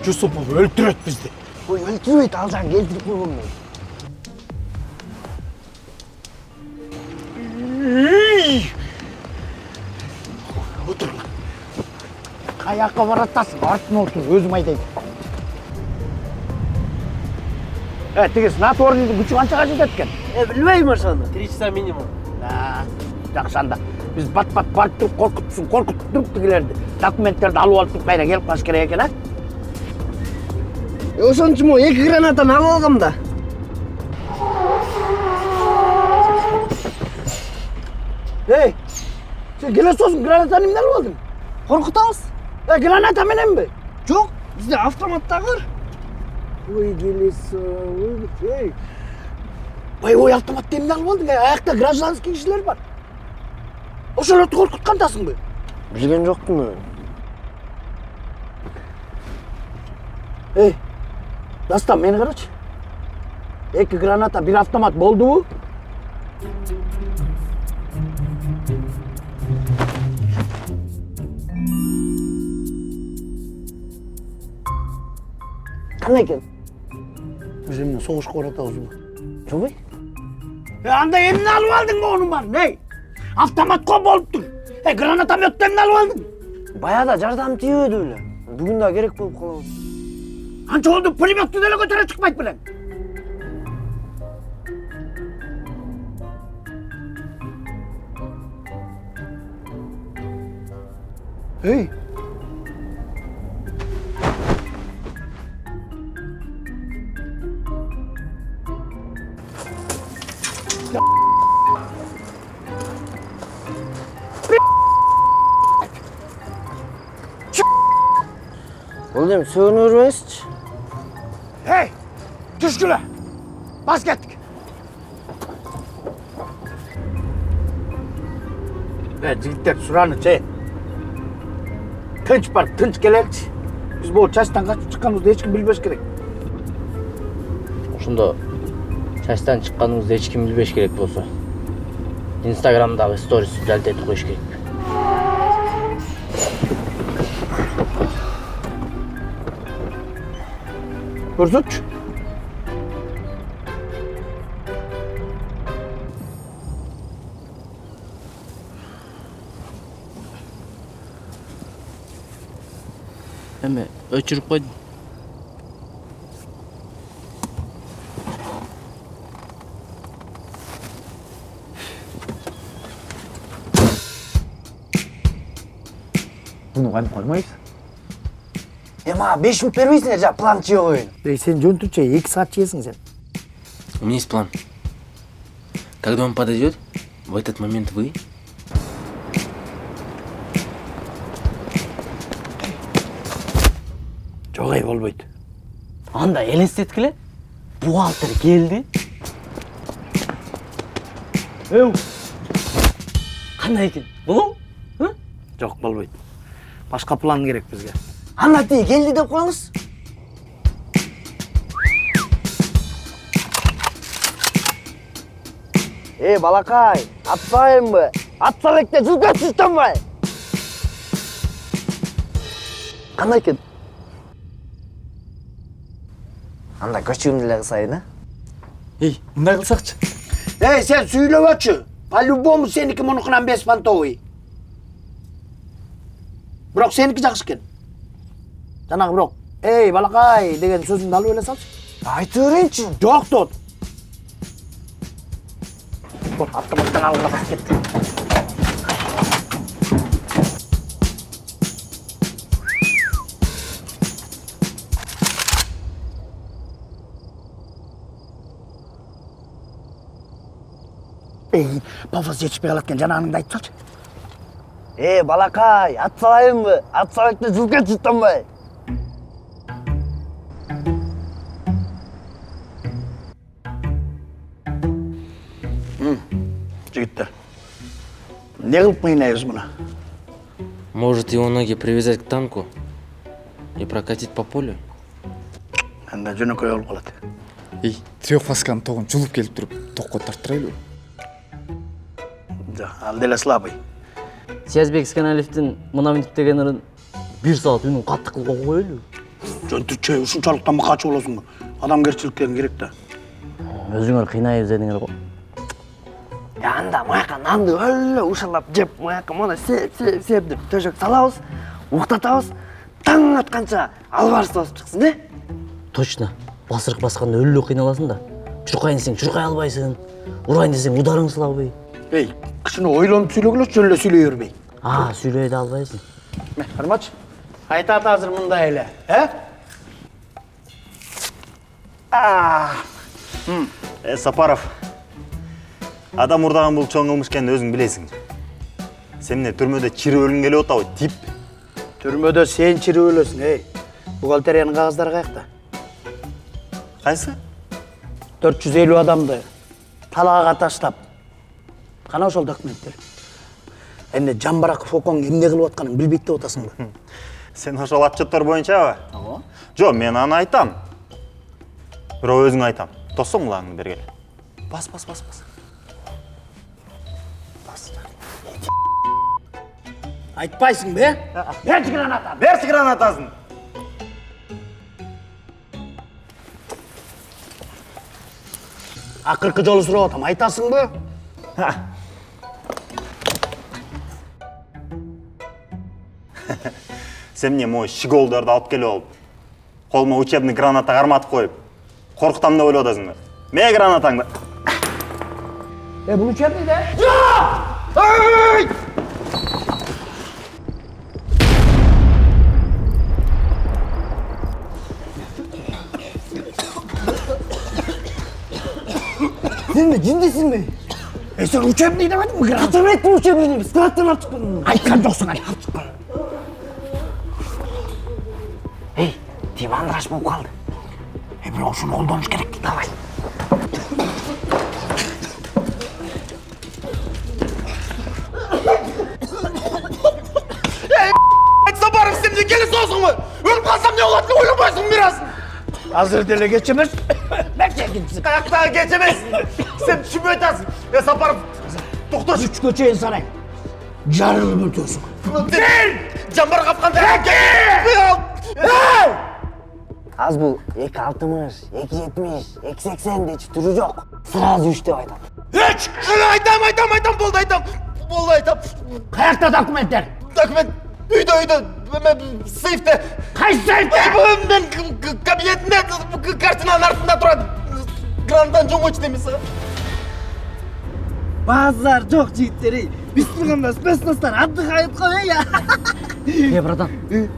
Жусупов өлтүрөт бизди. Ой, өлтүрбөйт, ал жагын келтирип койгон мен. Отур. Каяка баратасың? Артына отур, өзүм айтайын. Тиги снотворныйдын күчү канчага жетет экен? Билбейм ошону. 3 часа минимум. Жакшы анда. Биз бат-бат барып туруп коркутуп туруп тигилерди. Документтерди алып алып кайра келип калыш керек экен, Ошончу 2 гранатаны алып алгам да. Сен келе соосуң гранатаны эмне алып алдың? Коркутабыз. Граната мененби? Жок, бизде автоматтагы. Ой, келесо. Ой, автоматты эмне алып алдың? Аякта гражданский кишилер бар. Ошолорду коркуткандасыңбы? Билген жокмун мен. Дастан, мени карачы. 2 граната, 1 автомат болдубу? Кандай экен? Биз эмне согушка баратабызбы? Жобой? Анда эмне алып алдың монун баарын? Автоматко болуп тур. Гранатометти эмне алып алдың? Баягыда жардам тийбөдү эле. Бүгүн да керек болуп калабыз. Анча болду пулеметту деле көтөрө чыкпайт белең. Бул эми сөөнү бербеңизчи. Түшкүлө. Бас кеттик. Жигиттер, суранычы. Тынч бар, тынч келеличи. Биз бул частьтан качып чыкканыбызды эч ким билбеш керек. Ошондо частьтан чыкканыңызды эч ким билбеш керек болсо, Инстаграмдагы стористи далилдетип коюш керек. Көрсөтчү. Эми өчүрүп койдум. Буну кантип коймойсуң? Мага 5 минут бербейсиңер, жа план чыга коеюн. Сен жөн түрчө 2 саат чыгасың сен. У меня есть план. Когда он подойдет, В этот момент вы? Жоқ, ей, болбойт. Анда елестеткіле. Бухгалтер келді. Өу. Қандай екен? Бұл? Жоқ, болбойт. Башқа план керек бізге. Анда тей келді деп қойыңыз. Балақай, атсайын бі? Атсалекте жүзге түстен бай? Қандай екен? Анда көшігімділігі сайын, Ей, мындай қылсақчы. Ей, сен сөйлеп өтші. По-любому сенікі мұнықынан 5 пантовый. Бірақ сенікі жақсы екен. Жанағы бірақ, ей, балақай деген сөзіңді алып еле салшы. Айты өрейінші. Жоқ, тот. Автоматтан алып бас кетті. Ей, пафос жетішпей қалаткен жанағыңды айтып салшы. Балақай, атсалайын бі? Атсалекте жүзге түстен бай? Жігіттер, не қылып қиынайыз мұны? Может, его ноги привязать к танку и прокатить по полю? Анда жөнөкөй олып қалады. Ей, трехфасканың тоғын жұлып келіп тұрып, тоққа тарттырайлы. Алделе слабый. Сиязбек Сканалевтің мына минут деген ырын 1 сағат үнін қатты қылға қойылы. Жөнтүрче, ушунчалыктан мы качып болосуң го? Адамгерчиликтериң керек да. Өзүңөр кыйнайып жүрсөңөр го. Анда маяқа нанды өлі ушалап жеп, маяқа мұны сеп деп төшек салабыз, уқтатабыз, таң атқанша албарыс басып шықсын, не? Точно. Басырық басқанда өлі қиналасың да. Чурқайын десең чурқай албайсың, урайын десең ударың сылабый. Ей, кішіні ойланып сөйлегілі, жөнле сөйлей өрбей. Сөйлей де албайсың. Қармач, айтат азыр мұнда әлі, Сапаров, адам ұрдаған бұл чоң қылмыш екенін өзің білесің. Сен міне түрмеде чири өлгелі отауы, тип. Түрмеде сен чири өлесің, ей. Бухгалтерияның қағаздары қаяқта? Қайсы? 450 адамды талаға таштап. Қана ошол документтер. Әнде Жамбараков Фокон эмне кылып атканын билбейт деп атасың ба? Сен ошол отчеттор боюнча ба? Жо, мен аны айтам. Бирок өзүң айтам. Тосоң лаңды бергеле. Бас. Айтпайсың бе? Берші граната! Берші гранатасын! Акыркы жолу сурап атам, айтасың бе? Сен мне мой щеголдарды алып келіп алып, қолыма учебный граната қарматып қойып, қорқытам да ойлап атасың ба? Ме гранатаңды? Бұл учебный да? Сен бе, жіндесің бе? Сен учебный демедің бе? Қатыр айттым учебный емес, сағаттан артық қылдың. Айтқан жоқсың, артық қыл. Ей, дивандраш болып қалды. Бірақ шunu қолданыш керек. Давай. Сапаров, сен не келе соғысың ба? Өліп қалсам не олатыны ойламайсың біраз. Азыр деле кечемес. Қаяқтағы кечемес. Сен түсінбей атасың. Сапаров, тоқташы. 3-ке чейін санайын. Жарылып өтесің. Сен! Жамбар қапқанда Аз бұл 2.60, 2.70, 2.80 дейші түрі жоқ. Сразу 3 деп айтам. 3! Айтам, болды айтам. Қаяқта документтер? Документ үйде, сейфте. Қай сейфте? Мен кабинетінде картинаның артында тұрады. Гранатаны жоңғойшы демесі. Базар жоқ жігіттер, біз тұрғанда спецностан отдыхает қой, братан,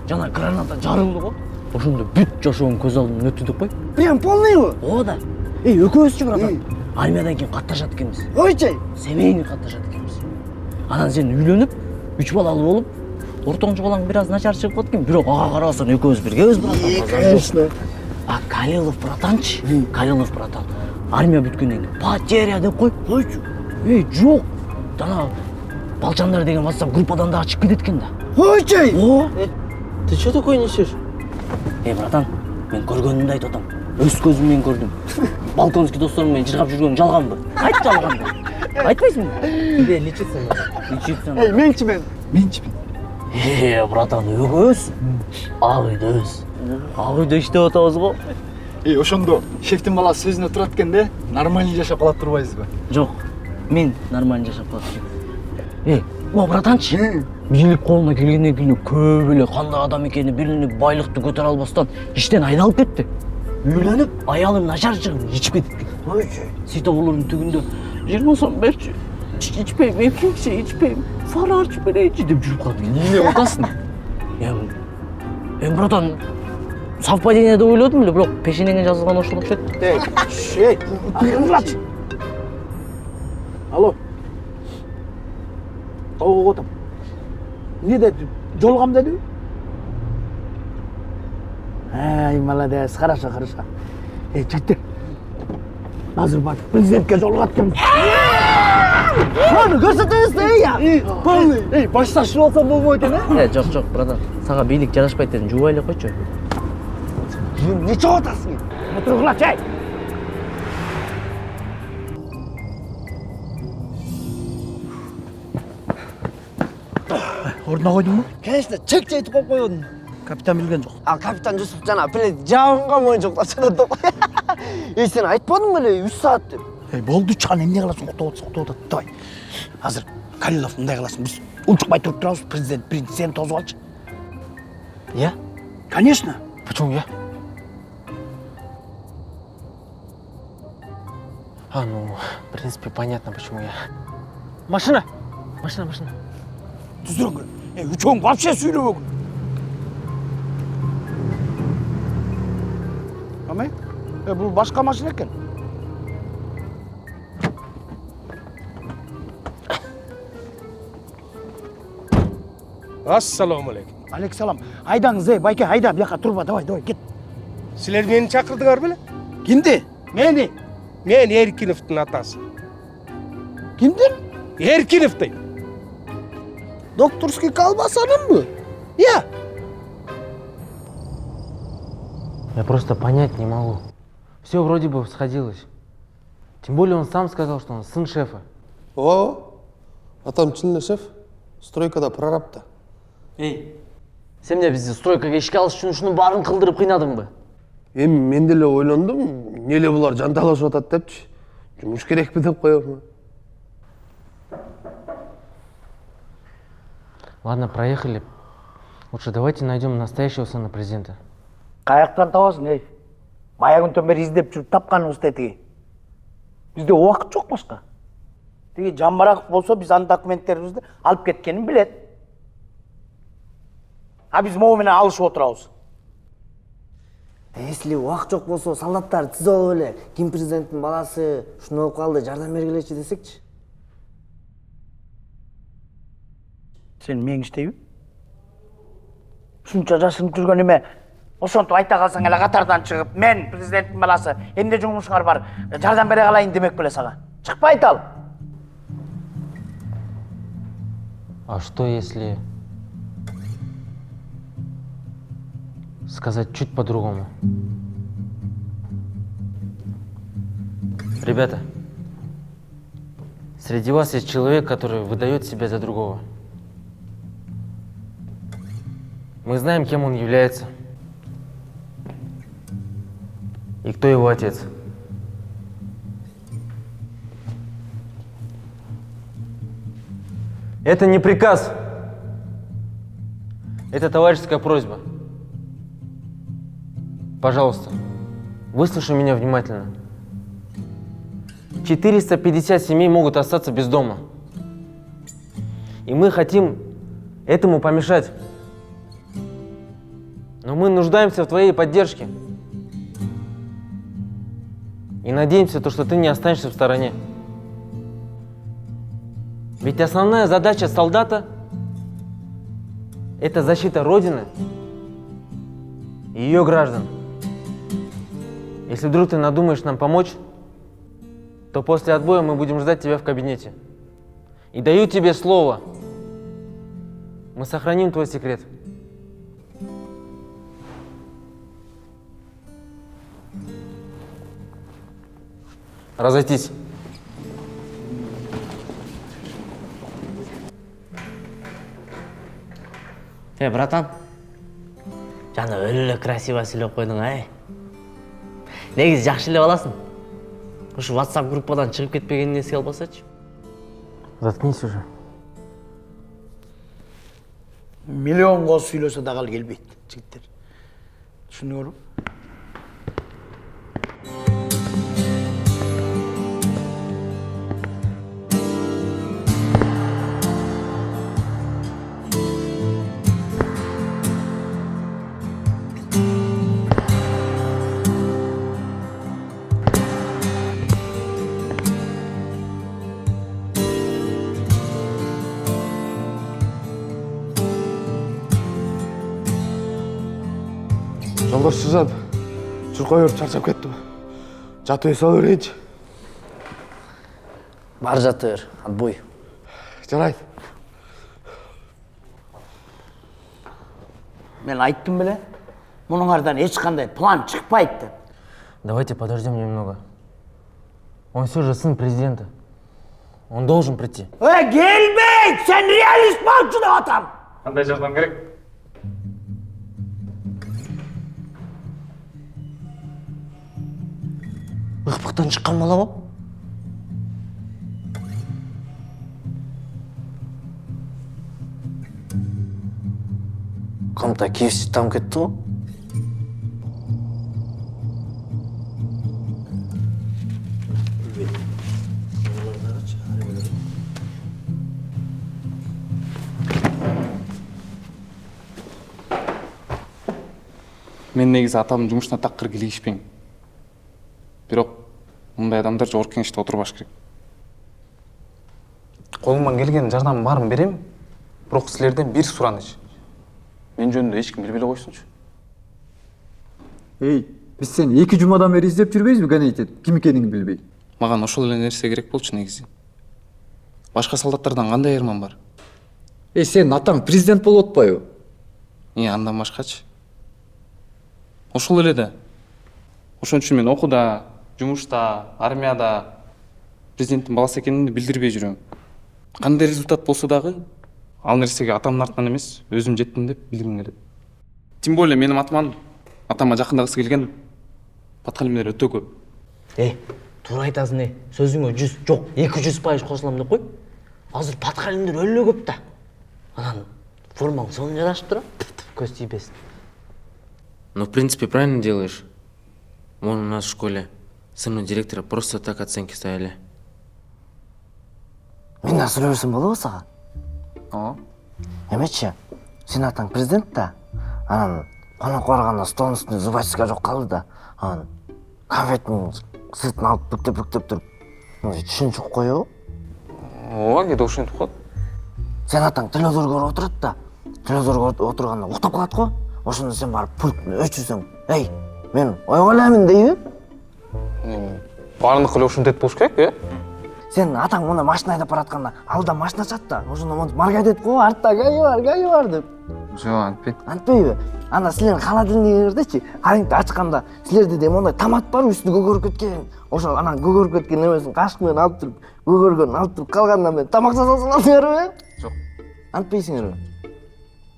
жана граната жарылды ғой. Ошондо бүт жашоом көз алдымдан өттү деп қой. Прям полный ғой? О да. Экөөбүзчү братан. армиядан кейін катташат экенбиз. Ойчай. Семейный катташат экенбиз. Анан сен үйлөнүп, 3 балалы болуп, ортоңчу балаң бир аз начар чыгып калат экен, бирок ага карабастан экөөбүз биргебиз, братан. Конечно. А Калилов братанчы, Калилов братан. Армия бүткөндөн кийин потеря деп кой. Койчу. Жок. Жана Балчандар деген WhatsApp группадан дагы чыгып кетет экен да. Ойчай. Ты что такое несешь? Братан, мен көргөнүмдү айтып атам. Өз көзүм менен көрдүм. Балконский досторум менен жыргап жүргөн жалганбы? Айт жалганды. Айтпайсыңбы? Лечиться надо. Лечиться. Менчимен. Братан, өгөз. Ак үйдө өз. Ак үйдө иштеп атабыз го. Ошондо шефтин баласы сөзүнө турат экен да, нормальный жашап калат турбайсызбы? Жок, мен нормальный жашап калат элем. Братанчы, бийлик колуна келгенден кийин көп эле кандай адам экени билинип, байлыкты көтөрө албастан иштен айналып кетти. Үйлөнүп, аялым начар чыгып ичип кетиптир. Светофордун түгүндө 20 сом берчи. Ичпейм, эмчекчи ичпейм. Фарарчы берейчи деп жүрүп калды. Эмне атасың? Братан, совпадение деп ойлодум эле, бирок пешенеңе жазылган ошол окшойт. Акырындырачы. Алло. Оғытым. Не деді? Жолғам деді? Ай, молодец, хорошо. Жеттір. Назыр бар, президентке жолғаттым. Оны көрсетіңізді, я? Полный. Башташыр болсам болмайды, не? Жок, братан. Сага бийлик жарашпайт дедим, жубайлы койчу. Не чого атасың? Отырғыла, чай. Ордуна койдуң му? Конечно, чек айтып коюп койдум. Капитан билген жок. Ал капитан Жусуп жана билет жабынга моюн жок да чынында. Сен айтпадың беле 3 саат деп? Болду чан, эмне кыласың? Уктап. Давай. Азыр Калилов мындай кыласың. Биз унчукпай туруп турабыз, президент сени тосуп алчы. Я? Конечно. Почему я? В принципе, понятно, почему я. Машина! Түзүрөңгүл. Үчөөң вообще сүйлөбөгүл. Амай? Бул башка машина экен. Ассаламу алейкум. Алейкум. Айдаңыз, байке, айда, бияка турба, давай, кет. Силер мени чакырдыңар беле? Кимди? Мени. Мен Эркиновдун атасы. Кимдин? Эркинов дейм. Докторский колбасанынбы? Я. Я просто понять не могу. Все вроде бы сходилось. Тем более он сам сказал, что он сын шефа. Атам чын эле шеф. Стройкада прораб да. Сен эмне бизди стройкага ишке алыш үчүн ушунун баарын кылдырып кыйнадыңбы? Эми мен деле ойлондум, эмне эле булар жанталашып атат депчи. Жумуш керекпи деп коёмун. Ладно, проехали. Лучше давайте найдем настоящего сына президента. Каяктан табасың, Бая күндөн бери издеп жүрүп тапканыбыз тетиги. Бизде убакыт жок башка. Тиги Жамбараков болсо биз анын документтерибизди алып кеткенин билет. А биз могу менен алышып отурабыз. Если убакыт жок болсо, солдаттар тиз болуп эле, ким президенттин баласы ушуну болуп калды, жардам бергилечи десекчи. Сен мен иштейби? Ушунча жашынып жүргөн эме, ошентип айта калсаң эле катардан чыгып, мен президенттин баласы, эмне жумушуңар бар, жардам бере калайын демек беле сага. Чыкпай айтал. А что если сказать чуть по-другому? Ребята, среди вас есть человек, который выдает себя за другого. Мы знаем, кем он является и кто его отец. Это не приказ. Это товарищеская просьба. Пожалуйста, выслушай меня внимательно. 450 семей могут остаться без дома. И мы хотим этому помешать. Но мы нуждаемся в твоей поддержке. И надеемся, что ты не останешься в стороне. Ведь основная задача солдата – это защита Родины и ее граждан. Если вдруг ты надумаешь нам помочь, то после отбоя мы будем ждать тебя в кабинете. И даю тебе слово. Мы сохраним твой секрет. Разойтись. Братан, жана өлі красиво сөйлеп қойдың, ай. Негізі жақсы елеп аласың. Ушу WhatsApp группадан шығып кетпегенін еске албасачы. Заткнись уже. Миллион қос сөйлесе дағал келбейді, жігіттер. Түсініңіз? Жолдошжан, жүр қой өріп шаршап кеттім. Жатып есе өрейінші. Бар жатыр, отбой. Жарайды. Мен айттым біле, мұныңардан ешқандай план шықпайды. Давайте подождем немного. Он все же сын президента. Он должен прийти. Келбейді! Сен реалист болшы деп атам! Қандай жардам керек? Ықпықтан шыққан мала ғой. Қамта кевсі там кетті ғой. Мен негізі атамның жұмысына таққыр келейішпен. Бирок мындай адамдар жогорку кеңеште отурбаш керек. Колумдан келген жардам барын берем, бирок силерден бир сураныч. Мен жөнүндө эч ким билбей койсунчу. Эй, биз сени 2 жумадан бери издеп жүрбөйбүзбү генетет? Ким экениңди билбей. Мага ошол эле нерсе керек болчу негизи. Башка солдаттардан кандай айырмам бар? Эй, сенин атаң президент болуп атпайбы? Андан башкачы. Ошол эле да. Ошон үчүн мен окууда, жумушта, армияда президенттин баласы экенимди билдирбей жүрөм. Кандай результат болсо дагы, ал нерсеге атамдын артынан эмес, өзүм жеттим деп билдиргим келет. Тем более менин атама жакындагысы келген подхалимдер өтө көп. Туура айтасың, сөзүңө 100, жок, 200% кошулам деп кой. Азыр подхалимдер өлө көп да. Анан формаң сонун жарашып тура, көз тийбесин. Ну, в принципе, правильно делаешь. Вон у нас в школе сыну директора просто так оценки ставили. Менден сурай берсем болобу сага? Эметчи, сенин атаң президент да. Анан конок барганда столдун үстүндө зубочистка жок калды да. Анан конфеттин сыртын алып бүктөп туруп. Түшүнүп чыгып коебу? Ооба, кээде ошентип коет. Сенин атаң телевизорго көрүп отурат да. Телевизорго отурганда уктап калат го. Ошондо сен барып пульттүн өчүрсөң, эй, мен ойголоймун дейби? Баарындыкы эле ушинтет болуш керек, Сен атаң мына машина айдап баратканда, алда машина чат да. Ошондо монтип маргайт этип го, артта гайы бар деп. Жок, антпейт. Антпейби? Анда силердин холодильнигиңердечи, караңгы ачканда, силерде де мондай томат бар, үстү көгөрүп кеткен. Ошол анан көгөрүп кеткен немесин кашык менен алып туруп, көгөргөнүн алып туруп калганда мен тамак жасап саласыңарбы? Жок. Антпейсиңерби?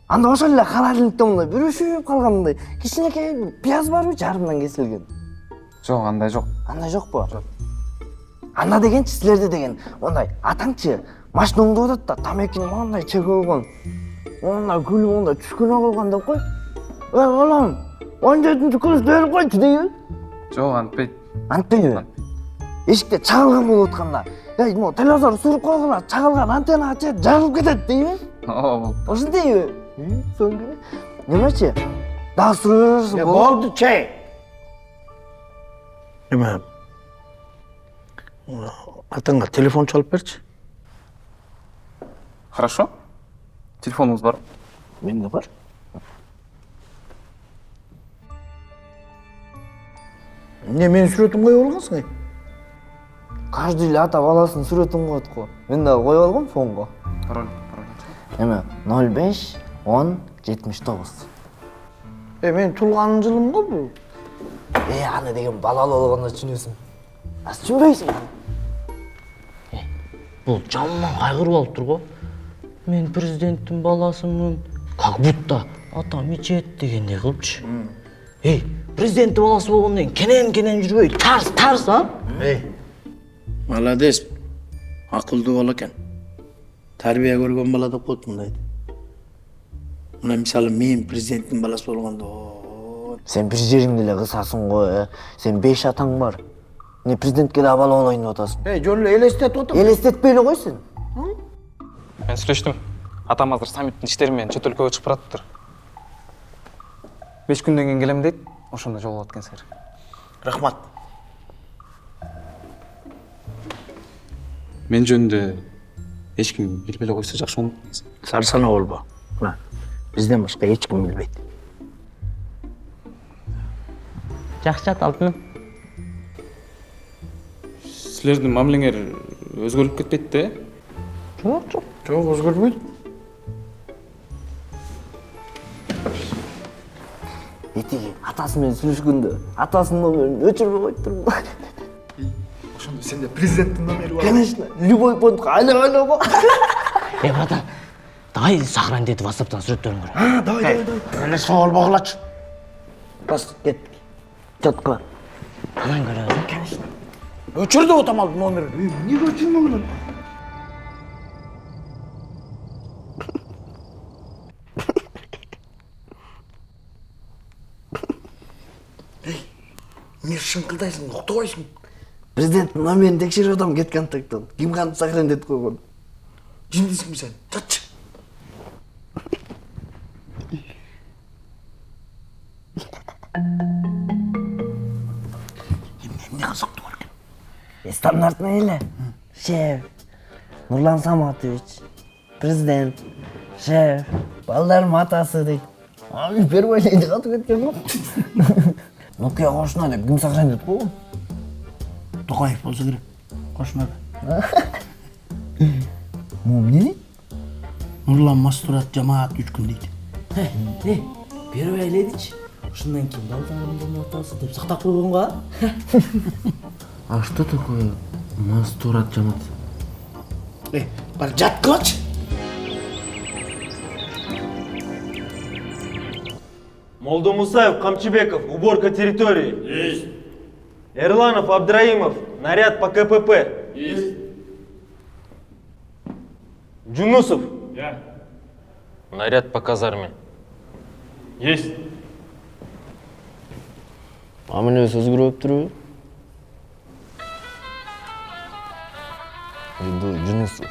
Анда ошол эле холодильникте мындай бүрүшүп калгандай кичинекей пияз барбы, жарымдан кесилген? Жок, андай жок. Андай жокпу? Жок. Анда дегенчи, силерде деген мондай атаңчы машина оңдоп атат да, тамекини мондай чегип койгон. Мондай күлүп мондай түшкөнө койгон деп кой. Балам, 17-ci класста өлүп койчу дейби? Жок, антпейт. Антпейби? Эшикте чагылган болуп атканда, могу телевизор суруп койгула, чагылган антенна жарылып кетет дейби? Ооба. Ошондойбу? Соңку. Немечи? Дагы суроо берерсиң болобу? Болду, чей. Неме? Атаңа телефон чалып берчи. Хорошо. Телефоныңыз бар? Менде бар. Не, менің сүрөтім қойып алғансың, Каждый эле ата баласынын сүрөтүн коет го. Мен дагы коюп алгам фонго. Пароль. Эме 05 10 79. Мен туулган жылым го бул. Аны деген балалуу болгондо түшүнөсүң. Түшүнбөйсүң. Бул жаман кайгырып алыптыр го. Мен президенттин баласымын. Как будто атам ичет дегендей кылыпчы. Президенттин баласы болгондон кийин кенен жүрбөй, тарс, а? Молодец. Акылдуу бала экен. Тарбия көргөн бала деп коет мындайды. Мына мисалы мен президенттин баласы болгондо. Сен бир жериңди эле кысасың го, Сен 5 атаң бар. Не президентке да бала болоюн деп атасың. Жөн эле элестетип атам. Элестетпей эле кой сен. Мен сүйлөштүм. Атам азыр саммиттин иштери менен чет өлкөгө чыгып баратыптыр. 5 күндөн кийин келем дейт. Ошондо жолугат экенсиңер. Рахмат. Мен жөнүндө эч ким билбей эле койсо жакшы болмок. Сарсана болбо. Мына бизден башка эч ким билбейт. Жакшы жат алтыным. Силердин мамилеңер өзгөрүп кетпейт да? Жок, өзгөрбөйт. Этиги атасы менен сүйлөшкөндө атасынын номерин өчүрбөй коюптурмун. Ошондо сенде президенттин номери бар. Конечно, любой понтко айла го. Брата, давай сохрань этип WhatsApp'тан сүрөттөрүн көрө. Давай. Эле соол болгулачы. Бас кет. Четко. Анан көрөбүз. Конечно. Өчүрдү отамалдын номерин. Эмне өчүрмөң? Не шыңкылдайсың, уктабайсың? Президенттин номерин текшерип атам кет контакттан. Ким кантип сохрань этип койгон? Жиндисиңби сен? Жатчы. Эмне кызыктуу бар экен? Стандартный эле. Шеф Нурлан Саматович, президент, шеф, балдарым атасы дейт. Первый эле катып кеткен го. Nokia кошуна деп ким сохрань этип койгон? Токаев болсо керек. Кошунада. Мом не дейт? Нурлан Мастурат жамаат 3 күн дейт. Первый эле дечи. Ушундан кийин балдарымдын атасы деп сактап койгон го. А что такое Мастурат жамаат? Бар жат кылачы. Молдомусаев, Камчебеков, уборка территории. Есть. Эрланов, Абдраимов, наряд по КПП. Есть. Джунусов. Я. Наряд по казарме. Есть. Амыны сөз көрүп турбу? Джунусов.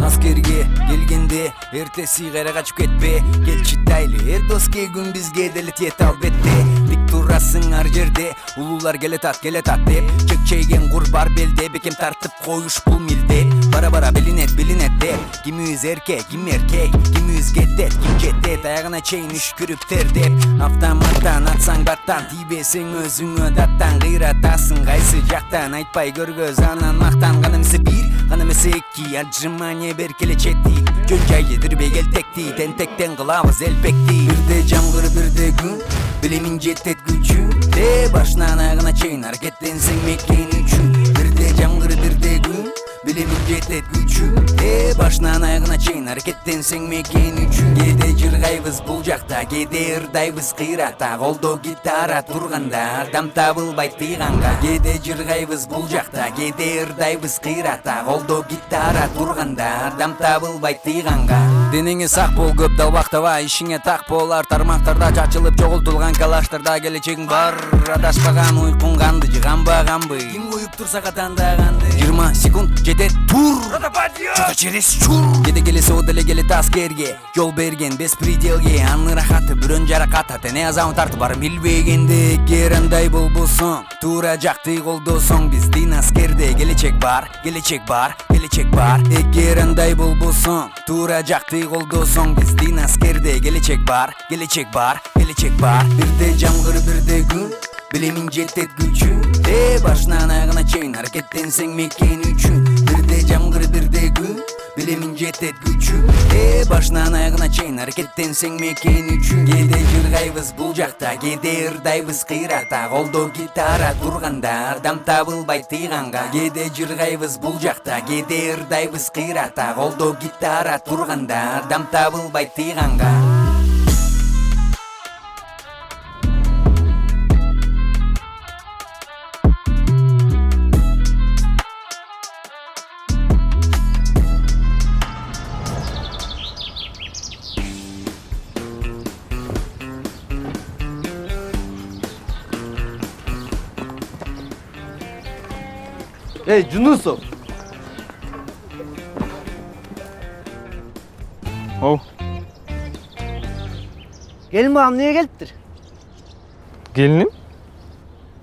Askerge kelgende эртеси кайра качып кетпе. Келчи тайлы эр дос күн бизге деле тиет албетте. Бик турасың ар жерде улуулар келетат деп чекчейген кур бар белде бекем тартып коюш бул милде. Бара билинет деп кимибиз эркек ким эркек кимибиз кетет ким жетет аягына чейин үшкүрүп тердеп автоматтан атсаң баттан тийбесең өзүңө даттан кыйратасың кайсы жактан айтпай көргөз анан мактан эмесе бир эмесе эки отжимание бер келечекти жөн жай жедирбей келтекти тентектен кылабыз элпекти бирде жамгыр бирде күн билимиң жетет күчү де башынан аягына чейин аракеттенсең мекен үчүн бирде жамгыр бирде күн билимиң жетет күчү де башынан аягына чейин аракеттенсең мекен үчүн кээде жыргайбыз бул жакта кээде ырдайбыз кыйрата колдо гитара турганда адам табылбайт тыйганга кээде жыргайбыз бул жакта кээде ырдайбыз кыйрата колдо гитара турганда адам табылбайт тыйганга денеңе сақ бол, көп далбақтаба, ишіңе тақ бол. Ар тармақтарда чачылып жоғылтылған калаштарда келечегің бар. Адаспаған уйқың қанды, жығанба қанбы. Ким қойып тұрса қатанда қанды. 20 секунд жетет тур. Жота через чур. Кеде келесі оделе келе таскерге, жол берген беспределге. Анны рахаты бүрін жарақат, тене азауын тарты бар билбегенде. Керандай бол болсың, тура жақты қолдосың. Біздің аскерде келечек бар, келечек бар, келечек бар. Керандай бол болсың, тура жақты қолдосың. Біздің аскерде келечек бар, келечек бар, келечек бар. Бірде жамғыр, бірде күн, білемін жетет күчі. Башынан аяғына чейін әрекеттенсең мекен үшін. Бірде жамғыр, бірде күн, білемін жетет күчі. Башынан аяғына чейін әрекеттенсең мекен үшін. Кеде жүрғайбыз бұл жақта, кеде ырдайбыз қирата. Қолдо гитара тұрғанда, ардам табылбай тыйғанға. Кеде жүрғайбыз бұл жақта, кеде ырдайбыз қирата. Қолдо гитара тұрғанда, ардам табылбай тыйғанға. Ей, Жунусов. Оу. Келін маған не келіптір? Келінім?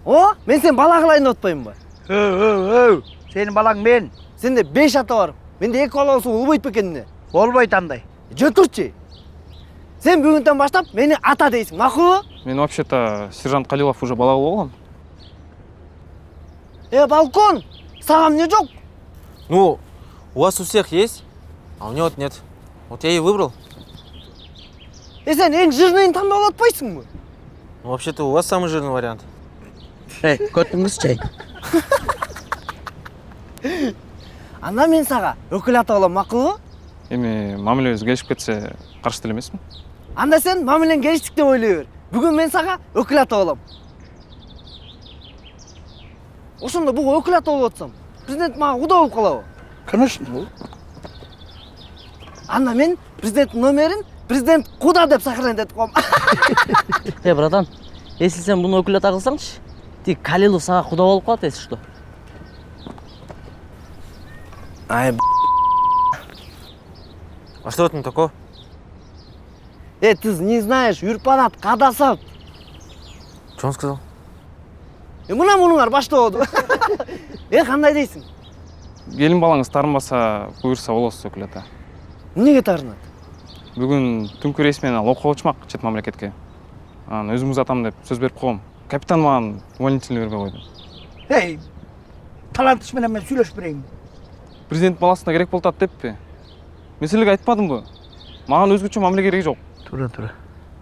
О, мен сен бала қылайын отпайым ба? Сенің балаң мен. Сенде 5 ата бар. Менде 2 бала болса болбойт бекеніне. Болбойт андай. Жотурчи. Сен бүгінтен баштап мені ата дейсің, мақұл? Мен вообще-то сержант Қалилов уже бала болған. Балкон, саған не жоқ? Ну, у вас у всех есть, а у него нет. Вот я и выбрал. Сен ең жирныйын таңдап отпайсың ба? Ну, вообще-то у вас самый жирный вариант. Көттіңіз чай. Анда мен саға өкіл ата олам, мақұл? Эми мамиле өзгеришип кетсе каршы деле эмесмин. Анда сен мамилен келиштик деп ойлой бер. Бүгүн мен сага өкүл ата болом. Ошондо буга өкүл ата болуп атсам, президент мага куда болуп калабы? Конечно. Анда мен президенттин номерин президент куда деп сакырайын деп коем. Братан, если сен буну өкүл ата кылсаңчы, тик Калилов сага куда болуп калат, если что. Ай, А что это такое? ты не знаешь, Юрпанат кадасап. Что он сказал? Мына мунуңар баштабады. Кандай дейсиң? Келин балаңыз тарынбаса, буюрса болосуз өкүл ата. Эмнеге тарынат? Бүгүн түнкү рейс менен ал окууга учмак чет мамлекетке. Анан өзүмүз атам деп сөз берип койгом. Капитан маған увольнительный бербей койду. Эй, талантыш менен мен сүйлөшүп берейин. Президент баласына керек болот деппи? Мен силерге айтпадымбы? Маған өзгөчө мамиле кереги жок. Тура.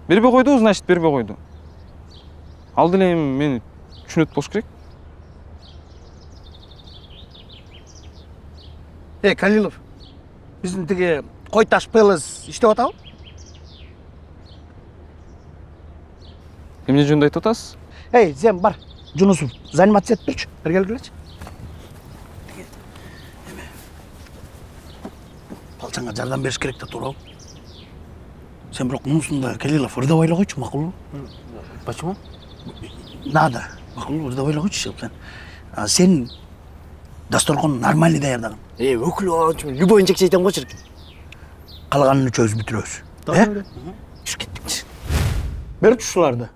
Бербей койду, значит, бербей койду. Ал деле мени түшүнөт болуш керек. Калилов, биздин тиги Койташ Пелес иштеп атабы? Эмне жөнүндө айтып атасыз? Сен бар, Жунусов, заниматься этип турчу. Бер келгилечи. Балчаңга жардам бериш керек да туурабы? Сен бирок мунусунда Калилов ырдап ойлой койчу, макулбу? Почему? Надо. Макулбу, ырдап ойлой койчу сен. Сен дасторкон нормальный даярдагын. Өкүл болчу, любой инжекция айтам го чиркин. Калганын үчөөбүз бүтүрөбүз. Түшүп кеттикчи. Бер тушуларды.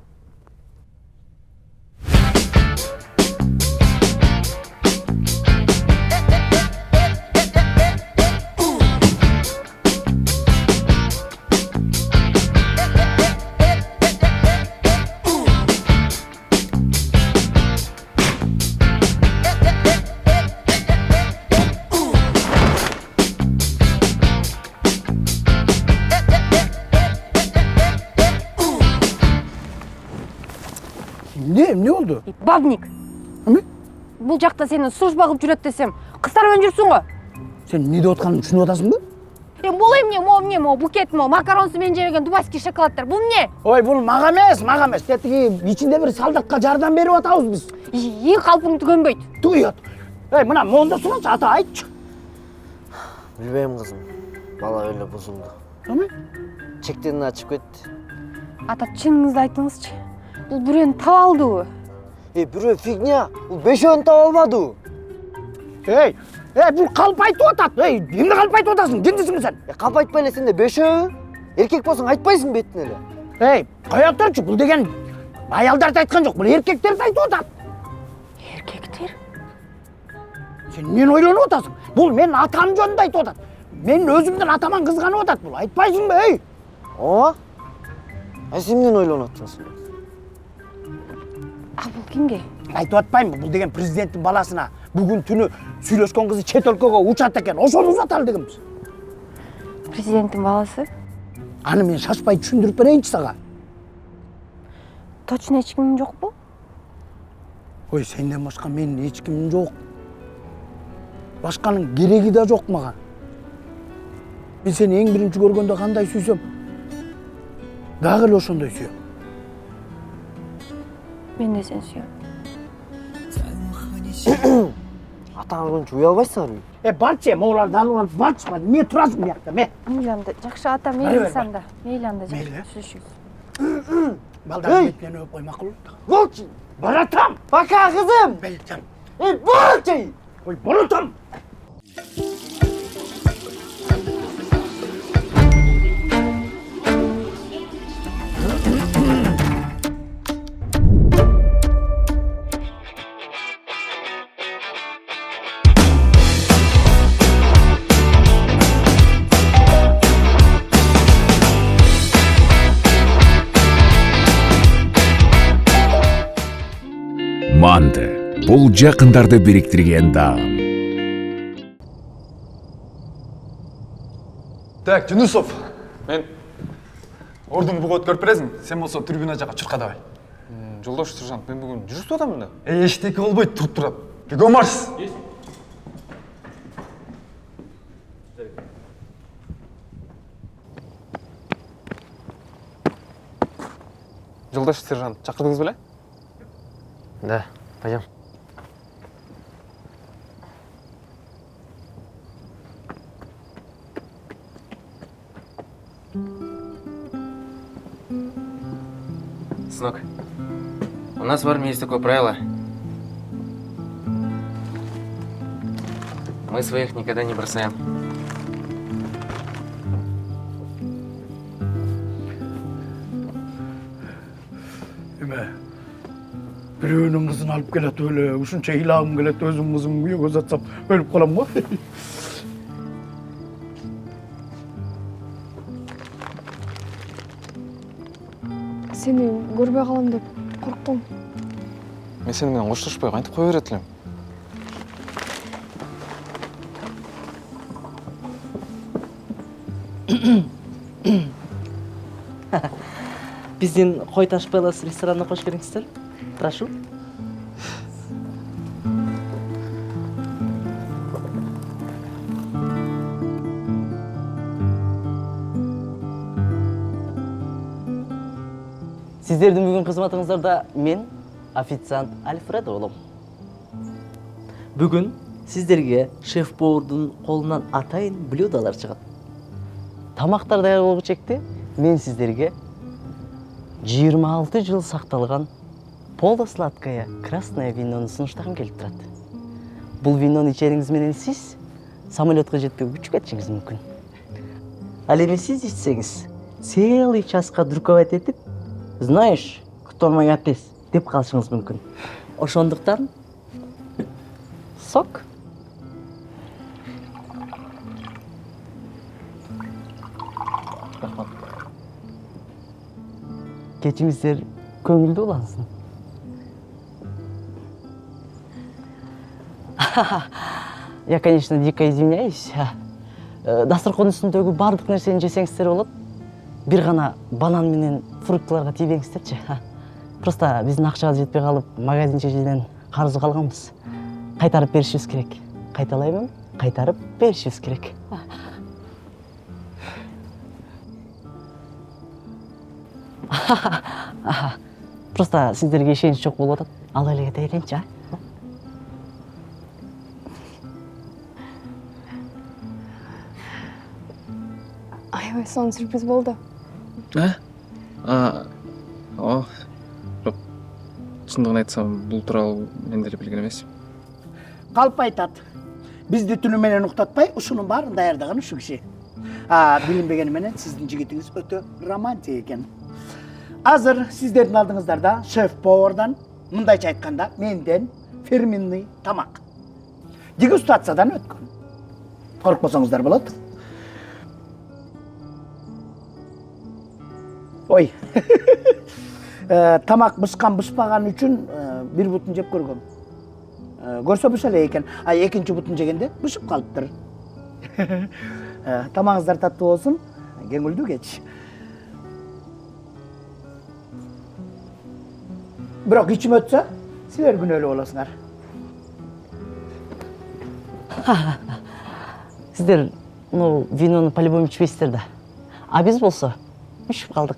Не oldu? Бабник. Бул жакта сени служба кылып жүрөт десем, кыздар менен жүрсүң го. Сен не деп атканын түшүнүп атасыңбы? Бул эмне, мо букет, макаронсу менен жебеген дубайский шоколаддар. Бул эмне? Ой, бул мага эмес. Тетиги ичинде бир салдыкка жардам берип атабыз биз. Калпың түгөнбөйт. Туйат. Мына мондосуңчу ата айтчы. Билбейм кызым. Бала эле бузулду. Чектен ачып кетти. Ата, чыныңызды айтыңызчы. Бул бирөөнү таап алдыбы? Бирөө фигня. Бул бешөөнү таап албады. Бул калп айтып атат. Эмне калп айтып атасың? Жындысыңбы сен? Калп айтпай эле сен да бешөө. Эркек болсоң айтпайсың бетине эле. Коя турчу, бул деген аялдарды айткан жок, бул эркектерди айтып атат. Эркектер? Сен эмнени ойлонуп атасың? Бул менин атам жөнүндө айтып атат. Мен өзүмдүн атаман кызганып атат бул. Айтпайсыңбы, Ооба. Сен эмнени ойлонуп атасың? Бул кимге? Айтып атпаймынбы? Бул деген президенттин баласына бүгүн түнү сүйлөшкөн кызы чет өлкөгө учат экен. Ошону узаталы дегенбиз. Президенттин баласы? Аны мен шашпай түшүндүрүп берейинчи сага. Точно эч кимин жокпу? Сенден башка менин эч кимим жок. Башканын кереги да жок мага. Мен сени эң биринчи көргөндө кандай сүйсөм, дагы эле ошондой сүйөм. Мен де сени сүйөм. Атаң өлгөнчө уя албайсыңарбы? Барчы, моуларды алып алып барчы. Эмне турасың буякта, Мейли анда. Жакшы ата, мейли санда. Мейли анда. Сүзүшүңүз. Балдар бетинен өп кой макул. Болчу. Баратам. Пока кызым. Белчан. Болчу. Баратам. Манты. Бул жакындарды бириктирген даам. Так, Жунусов. Мен ордуңду буга өткөрүп бересиң. Сен болсо трибуна жака чурка давай. Жолдош сержант, мен бүгүн жүрүп атамын да. Эчтеке болбойт, туруп турат. Бего марш. Жолдош сержант, чакырдыңыз беле? Да, пойдем. Сынок, у нас в армии есть такое правило. Мы своих никогда не бросаем. Бирөөнүн кызын алып келет эле, ушунча ыйлагым келет, өзүм кызым үйгө жатсам өлүп калам го. Сени көрбөй калам деп корктум. Мен сени менен коштошпой кантип кое берет элем? Биздин Кой Таш Пелос ресторанына кош келиңиздер. Прошу. Сиздердин бүгүн кызматыңыздарда мен официант Альфредо болом. Бүгүн сиздерге шеф-повардын колунан атайын блюдолор чыгат. Тамактар даяр болуп чекти. Мен сиздерге 26 жыл сакталган полусладкое красное винону сунуштагым келип турат. Бул винону ичериңиз менен сиз самолетко жетпей учуп кетишиңиз мүмкүн. Ал эми сиз ичсеңиз, целый часқа друковать этип, знаешь, кто мой отец деп калышыңыз мүмкүн. Ошондуктан сок. Кечиңиздер көңүлдүү улансын. Я, конечно, дико извиняюсь. Дасторкон үстүндөгү бардык нерсени жесеңиздер болот. Бир гана банан менен фруктыларга тийбеңиздерчи. Просто биздин акчабыз жетпей калып, магазин чечеден карыз калганбыз. Кайтарып беришибиз керек. Кайталайбын, кайтарып беришибиз керек. Просто сиздерге ишенич жок болуп атат. Алып эле кете берейинчи, а? Аябай сонун сюрприз болду. О, бирок чындыгын айтсам, бул тууралуу мен деле билген эмес. Калп айтат. Бизди түнү менен уктатпай, ушунун баарын даярдаган ушу киши. Билинбегени менен сиздин жигитиңиз өтө романтик экен. Азыр сиздердин алдыңыздарда шеф-повардан, мындайча айтканда, менден фирменный тамак. Дегустациядан өткөн. Коркпосоңуздар болот. Ой. Тамак бышкан бышпаган үчүн бир бутун жеп көргөм. Көрсө быша эле экен, экинчи бутун жегенде бышып калыптыр. Тамагыңыздар таттуу болсун, көңүлдүү кеч. Бирок ичим өтсө, силер күнөөлүү болосуңар. Сиздер винону по-любому ичпейсиздер да. А биз болсо ушуп калдык.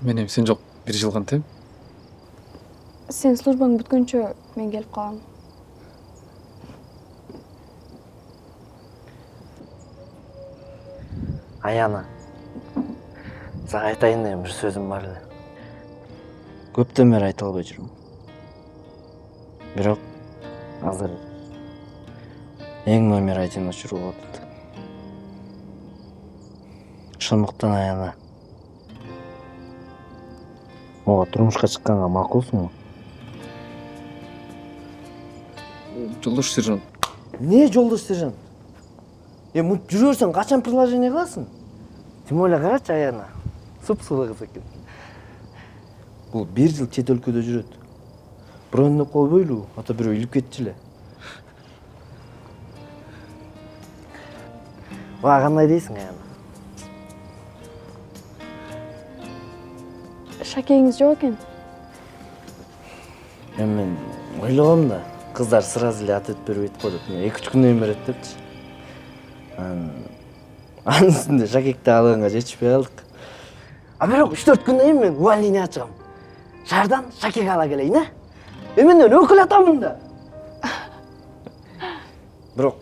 Мен эми сен жок, бир жыл кантем? Сен службаң бүткөнчө мен келип калам. Аяна, сага айтайын деген бир сөзүм бар эле. Көптөн бери айта албай жүрмүн. Бирок азыр эң номер один учуру болуп атат. Ошондуктан Аяна, мага турмушка чыкканга макулсуңбу? Жолдош сержант. Не жолдош сержант? Мынтип жүрө берсең качан предложение кыласың? Тем более карачы Аяна, суп-сулуу кыз экен. Бул бир жыл чет өлкөдө жүрөт. Бирөөнү койбойлу, ата бирөө илип кетчү эле. Мага кандай дейсиң, Аяна? Шакегиңиз жок экен. Мен ойлогом да, кыздар сразу эле ответ бербейт го деп, 2-3 күндөн берет депчи. Анын үстүндө шакекти алганга жетишпей калдык. Бирок 3-4 күндөн кийин мен увольнение ачыгам. Шаардан шакек ала келейин, Менден өкүл атамын да. Бирок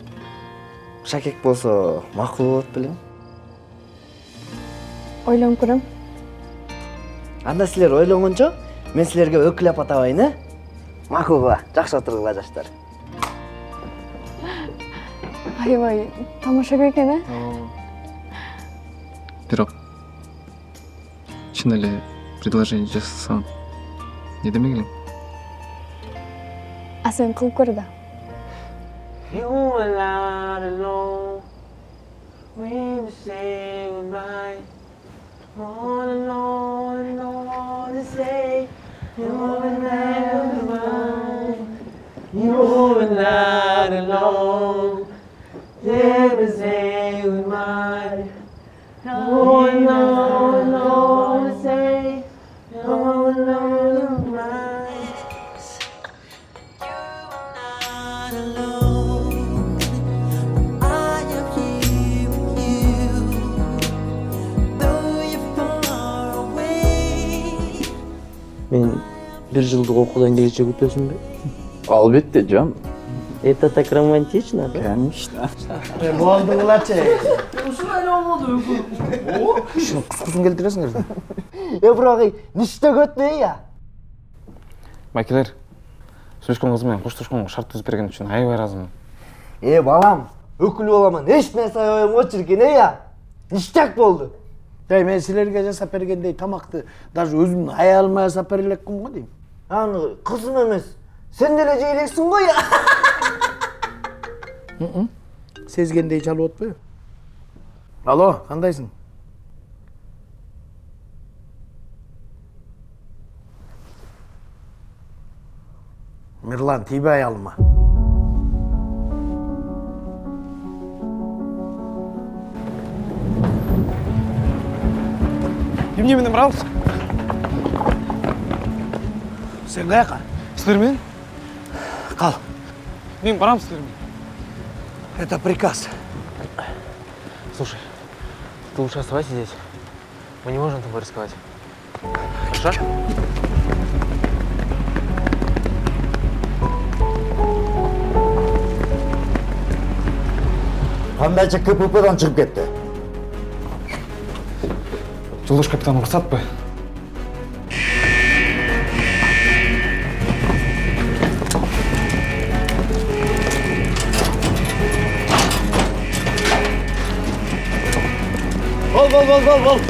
шакек болсо макул болот белең? Ойлонуп көрөм. Анда силер ойлонгончо, мен силерге өкүл ап атабайын, Макулга, жакшы отургула жаштар. Аябай тамаша экен, Бирок чын эле предложение жасасаң, не демек элең? А сен кылып көр да. You were not alone when you say goodbye. On and on and on to say you were never mine. You were not alone. Never say goodbye. On and on to say you were never mine. Мен бир жылдык окуудан келечек күтөсүңбү? Албетте, жан. Это так романтично, да? Конечно. Болдуңларчы. Ушулай эле болду өкүл. Ушуну кыскысын келтиресиңер да. Бирок ништеп өттү Байкелер, сүйлөшкөн кызы менен коштошконго шарт түзүп берген үчүн аябай ыраазымын. Балам, өкүл боламын, эч нерсе аябайм го чиркен, Ништяк болду. Мен силерге жасап бергендей тамакты даже өзүмдүн аялыма жасап бере элекмин го дейм. Аны кызым эмес, сен деле жей элексиң го. Сезгендей чалып атпайбы? Алло, кандайсың? Мирлан, тийбей аялыма. Эмне менен барабыз? Сен каяка? Силер менен? Кал. Мен барам силер менен. Это приказ. Слушай, ты лучше оставайся здесь. Мы не можем тобой рисковать. Хорошо? Кандайча КППдан чыгып кетти? Жолдош капитан, уруксатпы? Бол.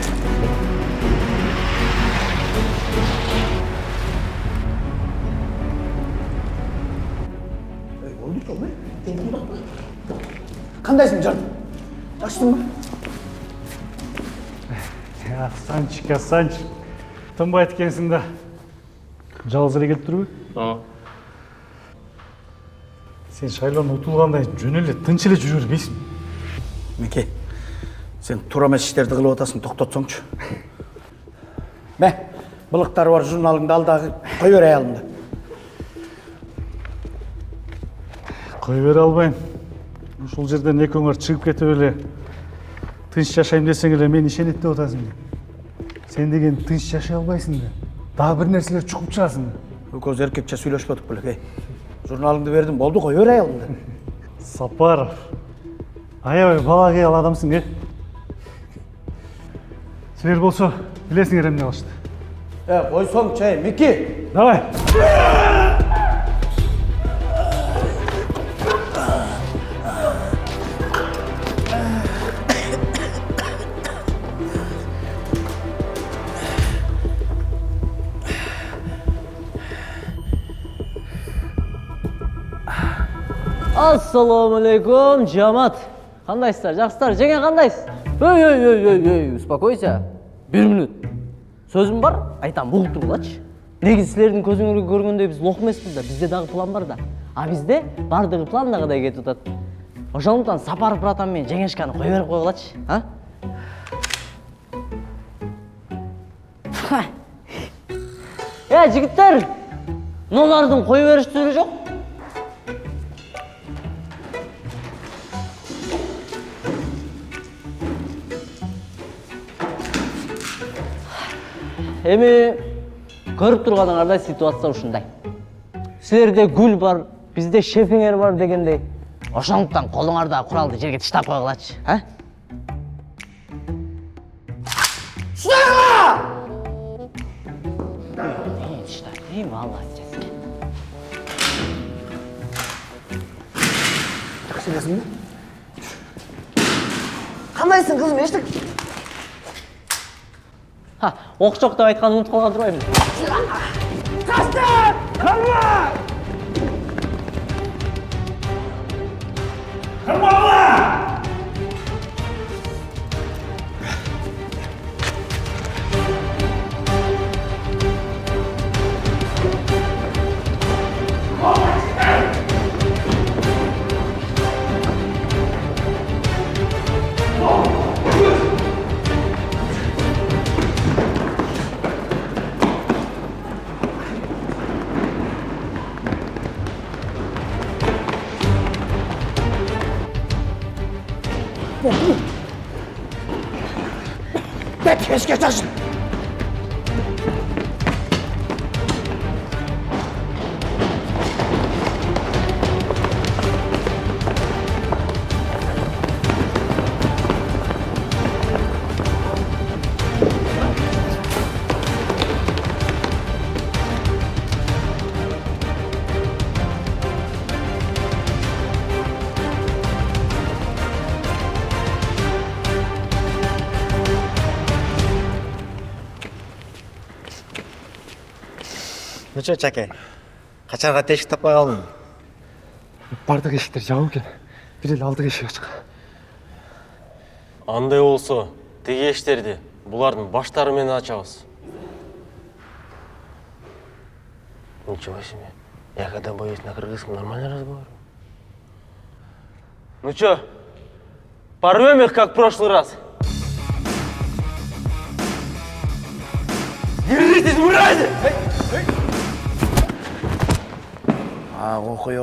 Кандайсың, жан? Жакшысың ба? Асанчик. Тынбайт экенсиң да. Жалгыз эле келип турбу? Сен шайлоодон утулгандай жөн эле тынч эле жүрө бербейсиң. Меке, сен туура эмес иштерди кылып атасың, токтотсоңчу. Бе, былыктары бар журналыңды ал дагы кой бере аялымда. Кой бере албайм. Ушул жерден экөөңөр чыгып кетип эле тынч жашайм десең эле мени ишенет деп атасың. Сен деген тынч жашай албайсың да. Дагы бир нерселер чукуп чыгасың. Экөөбүз эркекче сүйлөшпөдүк беле. Журналыңды бердим, болду, кой бере аялымда. Сапаров. Аябай бала кыял адамсың, Силер болсо билесиңер эмне кылышты. Койсоң, чай, Мики. Давай. Ассаламу алейкум, жамат. Кандайсыздар, жакшысыздар? Жеңе кандайсыз? Эй, успокойся. 1 минут. Сөзүм бар, айтам, бугуп тургулачы. Негизи силердин көзүңөргө көргөндөй биз лох эмеспиз да, бизде дагы план бар да. А бизде бардыгы пландагыдай кетип атат. Ошондуктан Сапаров братан менен Жеңешканы кой берип койгулачы, а? Жигиттер, нолардын кой бериш түрү жок? Эми көрүп турганыңардай ситуация ушундай. Силерде гүл бар, бизде шефиңер бар дегендей. Ошондуктан колуңарда куралды жерге таштап койгулачы, а? Сага! Молодец. Жакшы элесиң да? Кандайсың, кызым, эчтек? Ок жок деп айтканды унутуп калган турбаймын. Касты! Калма! Bek, eşke taşın. Нучу, Чаке, качанга тешик таппай калдың? Бардык эшиктер жабык экен. Бир эле алдыгы эшик ачык. Андай болсо, тиги эшиктерди булардын баштары менен ачабыз. Ничего себе. Я когда боюсь на кыргызском нормальный разговор. Ну чё, порвем их, как в прошлый раз? Держитесь, мрази! Окой,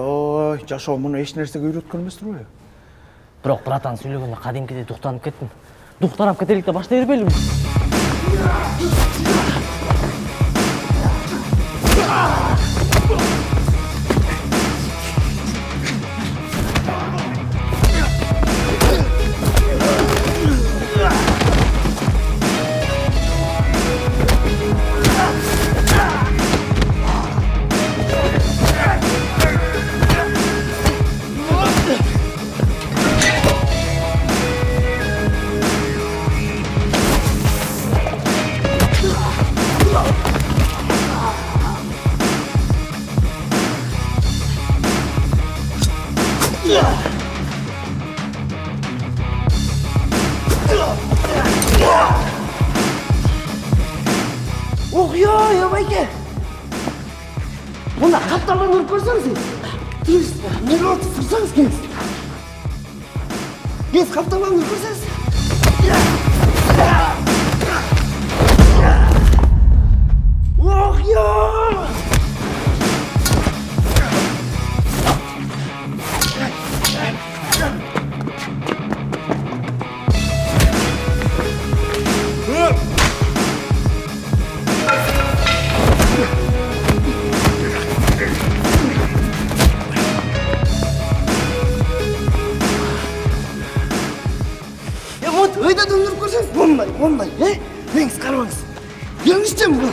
жашоо муну эч нерсеге үйрөткөн эмес турбайбы? Бирок братан сүйлөгөндө кадимкидей дуктанып кеттим. Дуктанып кетелик да баштай бербейлиби? Ох, я байке. Мына қапталарын көрсеңіз. Тез, не болды, сұрсаңыз келіңіз. Кез қапталарын көрсеңіз. Ох, вот, өйде дöndürüp көрсеңіз, болмай, Меңіз қарбаңыз. Еңістен бұл.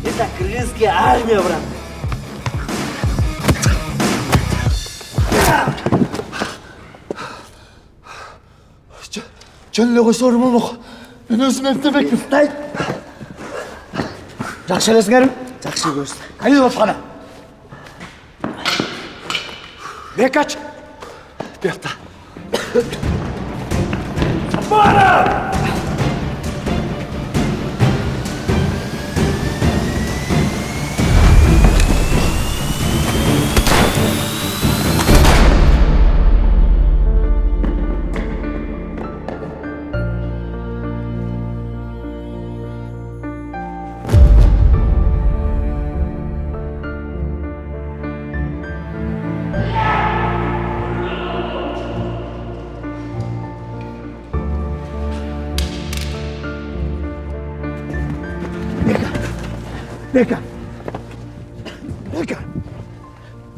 Это крымская армия, брат. Жөнле қойса орым олмақ. Мен өзім әптемекпін. Дай. Жақсы елесіңерім? Жақсы көрсін. Қайыл отқаны? Бекач. Бекта. Бара!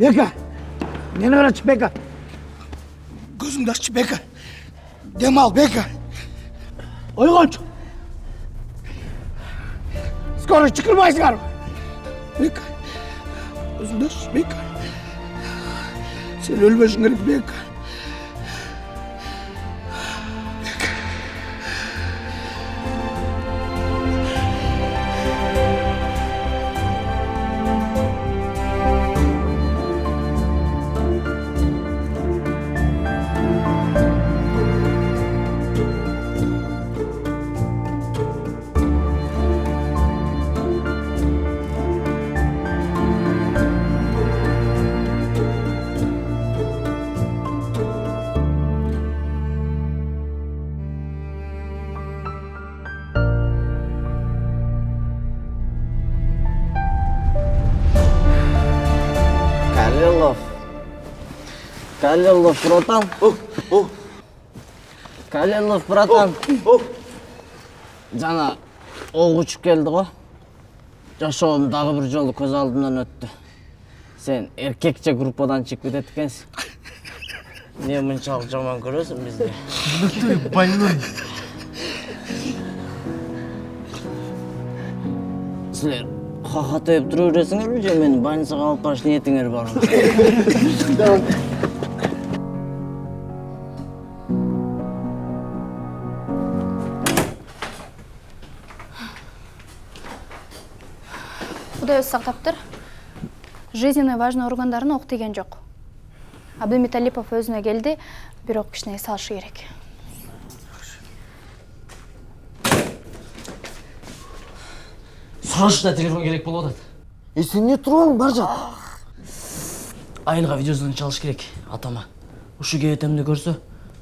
Бека. Нені қарашы, Бека? Көзіңді ашшы, Бека. Демал, Бека. Ойғаншы. Скоро шықырмайсыңар. Бека. Көзіңді ашшы, Бека. Сен өлмешің керек, Бека. Калилов, братан. Калилов, братан. Жана оқ ұшып келді ғой. Жашоом дағы бір жолы көз алдымдан өтті. Сен еркекче группадан шығып кетеді екенсің. Не мұншалық жаман көресің бізде? Ты больной. Сілер қақатайып тұру бересіңер ме, же мені больницаға алып бараш ниетіңер бар ма? Құдай өз сақтаптыр. Жизненно важный органдарын оқ деген жоқ. Абдулметалипов өзіне келді, бирок кішкене салышы керек. Срочно телефон керек болып отады. Сен не тұрың, бар жат? Айылға видеосын çalış керек, атама. Ушу кетемді көрсө,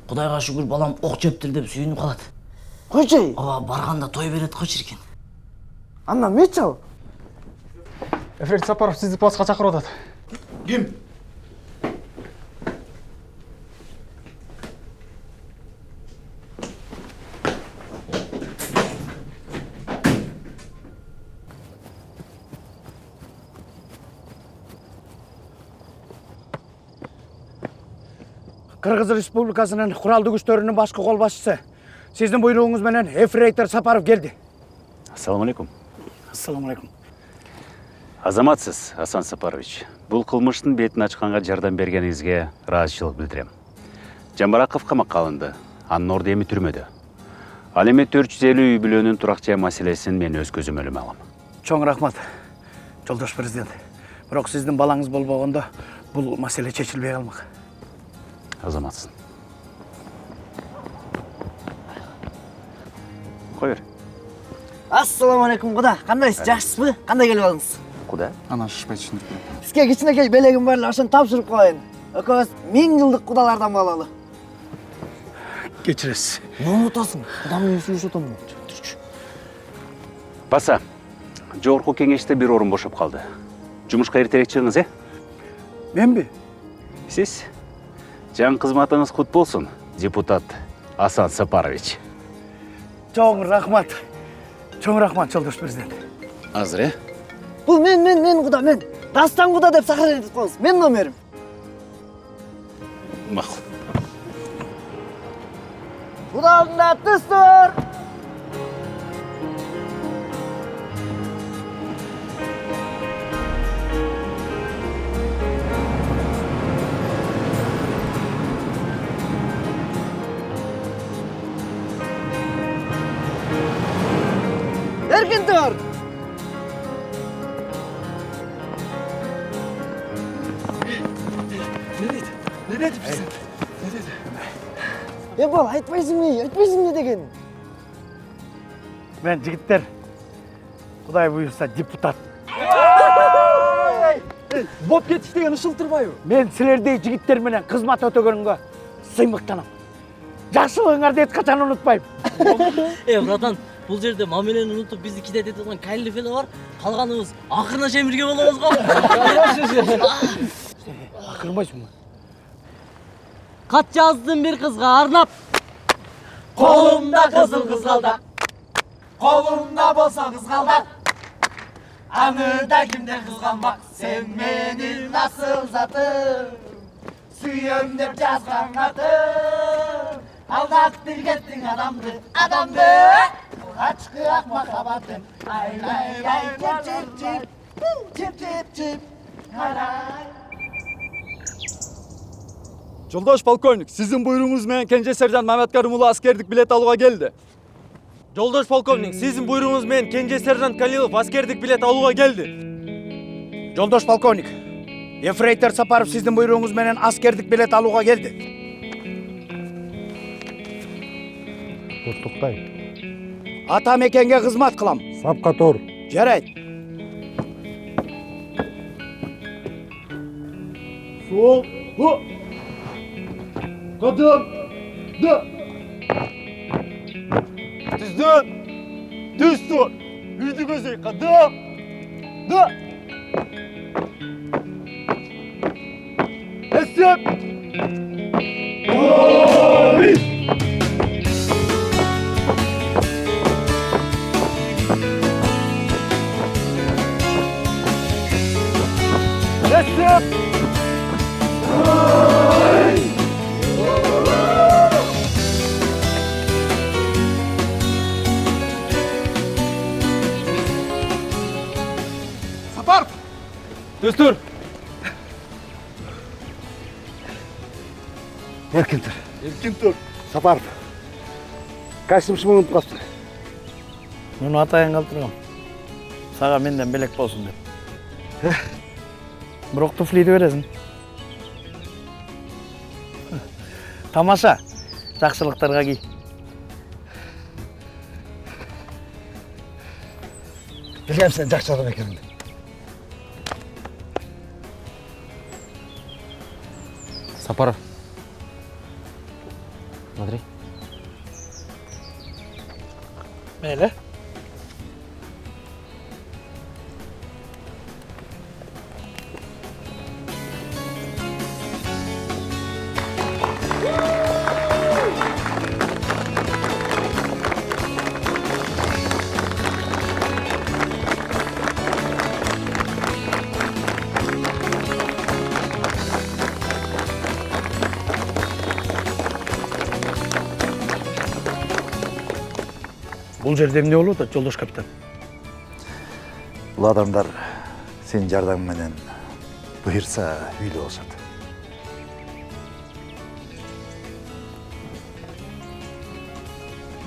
Құдайға шүкір балам оқ жептір деп сүйініп қалады. Қойчай? Барғанда той береді қой шіркен. Анна, мечал? Эфрет Сапаров сізді пласқа шақырып отады. Кім? Қырғыз Республикасының құралды күштерінің башқы қолбасшысы Сиздин буйругуңуз менен ефрейтор Сапаров келди. Ассаламалейкум. Ассаламалейкум. Азаматсыз, Асан Сапарович. Бұл қылмыштың бетін ачқанға жардам бергеніңізге ыраазычылык билдирем. Жамбараков камакка алынды, анын орду эми түрмөдө. Ал эми 450 үй бүлөнүн турак жай маселесин мен өз көзүм өлүм алам. Чоң рахмат, жолдош президент. Бирок сиздин балаңыз болбогондо бул маселе чечилбей калмак. Азаматсың. Кой бер. Ассаламалейкум куда, кандайсыз, жакшысызбы? Кандай келип алдыңыз? Куда? Ана шишпай түшүндүрүп бер. Бизге кичинекей белегим бар эле, ошону тапшырып коеюн. Экөөбүз 1000 жылдык кудалардан бололу. Кечиресиз. Не унутасың? Куда менен сүйлөшүп атам. Баса, жогорку кеңеште бир орун бошоп калды. Жумушка эртерээк чыгыңыз, Менби? Сиз? Жаңы кызматыңыз кут болсун, депутат Асан Сапарович. Чоң рахмат. Чоң рахмат, жолдош президент. Азыр, Бул мен куда, мен. Дастан куда деп сохранить этип коебуз. Мен номерим. Макул. Куда алдында түстөр. Эркин тур. Не dedi президент? Не dedi? Бал, айтпайсың не деген? Мен жигиттер, Кудай буюрса депутат. Боп кетиш деген ушултурбайбы? Мен силердей жигиттер менен кызмат өтөгөнүмгө сыймыктанам. Жакшылыгыңарды эч качан унутпайм. Братан, бул жерде мамилени унутуп бизди кидет этип аткан Кайли феле бар. Калганыбыз акырына чейин бирге болобуз го. Акырмайсыңбы? Кат жаздым bir кызга арнап. Колумда кызыл кызгалдак. Колумда болсо кызгалдак. Аны да кимде кызганбак. Сен менин асыл затым. Сүйөм деп жазган атым. Алдап биргеттиң адамды. Ачкы ак махаббатым. Ай, чип. Жолдош полковник, сиздин буйругуңуз менен Кенже сержант Мамат Карим уулу аскердик билет алууга келди. Жолдош полковник, сиздин буйругуңуз менен Кенже сержант Калилов аскердик билет алууга келди. Жолдош полковник, ефрейтор Сапаров сиздин буйругуңуз менен аскердик билет алууга келди. Туктай. Ата мекенге кызмат кылам. Сапка тур. Жарайт. Сол. Кадам. Да. Түздөн. Түздөн. Үйдү көзөй, кадам. Да. Эсеп. Сапаров. Түстүр. Эркин тур. Сапаров. Кайсымшымы унутуп калыптыр? Мен атайын калтыргам. Сага менден белек болсун деп. Бирок туфлиди бересиң. Тамаша. Жакшылыктарга кий. Билем сен жакшы адам экениңди. Сапаров. Смотри. Мейлі. Бул жерде эмне болуп атат, жолдош капитан? Бул адамдар сенин жардамың менен буйрса үйдө болушат.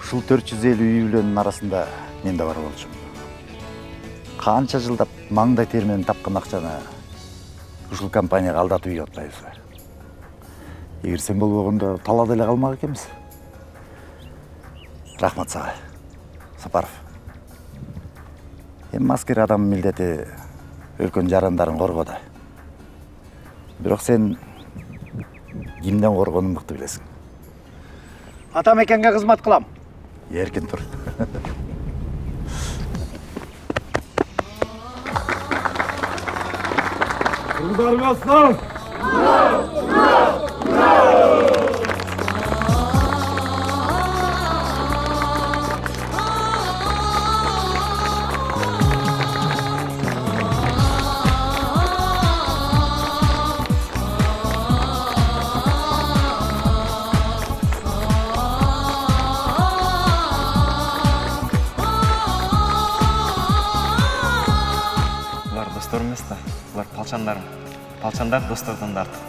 Ушул 450 үй бүлөнүн арасында мен да бар болчумун. Канча жылдап маңдай тери менен тапкан акчаны ушул компанияга алдатып үйгө аткайбыз. Эгер сен болбогондо талаада эле калмак экенбиз. Рахмат сага, Сапаров. Эми аскер адамдын милдети өлкөнүн жарандарын коргоо да. Бирок сен кимден коргонун мыкты билесиң. Ата мекенге кызмат кылам. Эркин тур. Кыздарыңыздан! Бұлар достар емес та, бұлар палчандарым. Палчандар достардан да артық.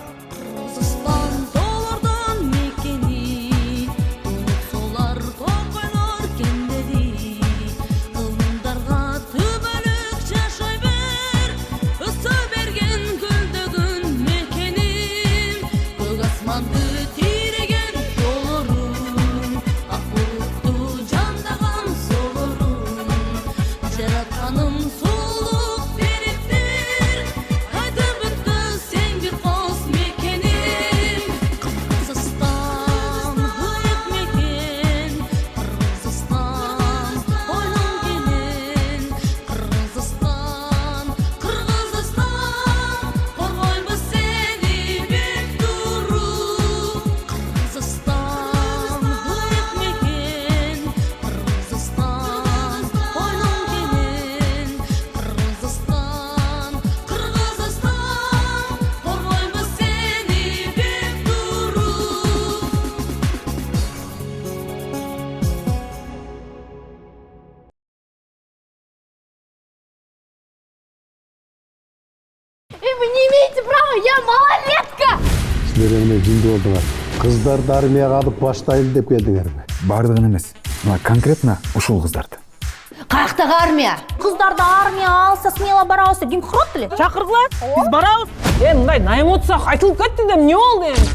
Вы не имеете права, я малолетка! Силер эмне жинди болдуңар? Кыздарды армияга алып баштайлы деп келдиңерби? Бардыгын эмес. Мына конкретно ушул кыздарды. Каяктагы армия? Кыздарды армия алса, смело барабыз деп ким курат эле? Чакыргыла, биз барабыз. Мындай найм отсак айтылып кетти деп эмне болду эми?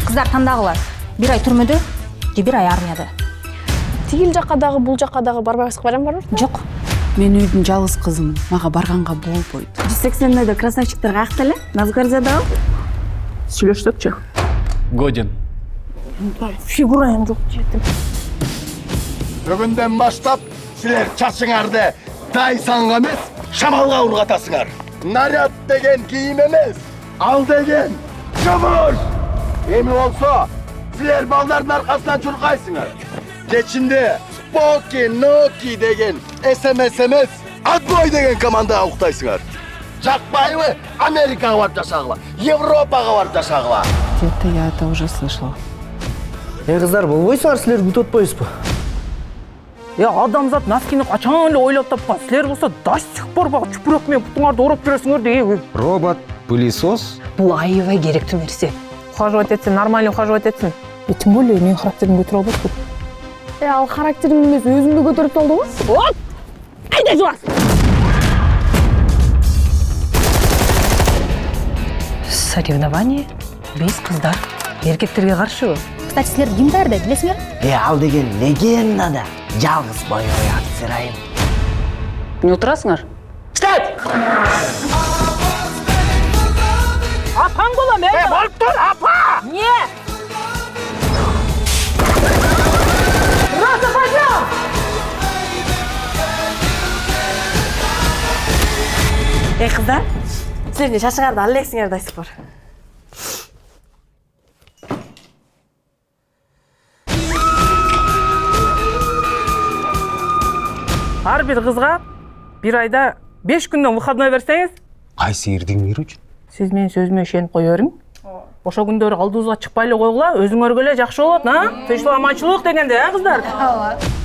Кыздар тандагылар. Бир ай түрмөдө, же бир ай армияда. Тигил жакка дагы, бул жакка дагы барбайсызга барам барбы? Жок. Мен үйдүн жалгыз кызымын. Мага барганга болбойт. 180 красавчиктер каякта эле? Назгвардиядабы? Сүйлөшсөкчү. Годен. Фигураем жок жетим. Бүгүндөн баштап силер чачыңарды дайсанга эмес, шамалга ургатасыңар. Наряд деген кийим эмес, ал деген жумуш. Эми болсо, силер балдардын аркасынан чуркайсыңар. Кечинде Поки, Ноки деген СМС эмес, Отбой деген командага уктайсыңар. Жакпайбы? Америкага барып жашагыла, Европага барып жашагыла. Где-то я это уже слышала. Кыздар, болбойсуңар, силер күтүп атпайсызбы? Адамзат носкини качан эле ойлоп тапкан. Силер болсо до сих пор багы чүпүрөк менен бутуңарды ороп бересиңер деген. Робот, пылесос. Бул аябай керектүү нерсе. Ухаживать этсин, нормально ухаживать этсин. Тем более менин характеримди көтөрө албайсың. Ал характериң эмес, өзүңдү көтөрүп алдыңбы? Вот! Айда жуас! Соревнование? Биз кыздар эркектерге каршыбы? Кстати, силер ким даярдайт, билесиңер? Ал деген легенда да, жалгыз боевой офицер айым. Не отурасыңар? Встать! Апаң болом, болуп тур, апа! Не! Рота, пойдем! Кыздар, силер шашыңарды ала элексиңер да спор. Ар бир кызга бир айда 5 күндөн выходной берсеңиз, Кайсы эрдиң берүү үчүн? сиз менин сөзүмө ишенип кое бериң. Ошо күндөрү алдыбызга чыкпай эле койгула, өзүңөргө эле жакшы болот, а? Тынчтык, аманчылык дегенде, кыздар? Ооба.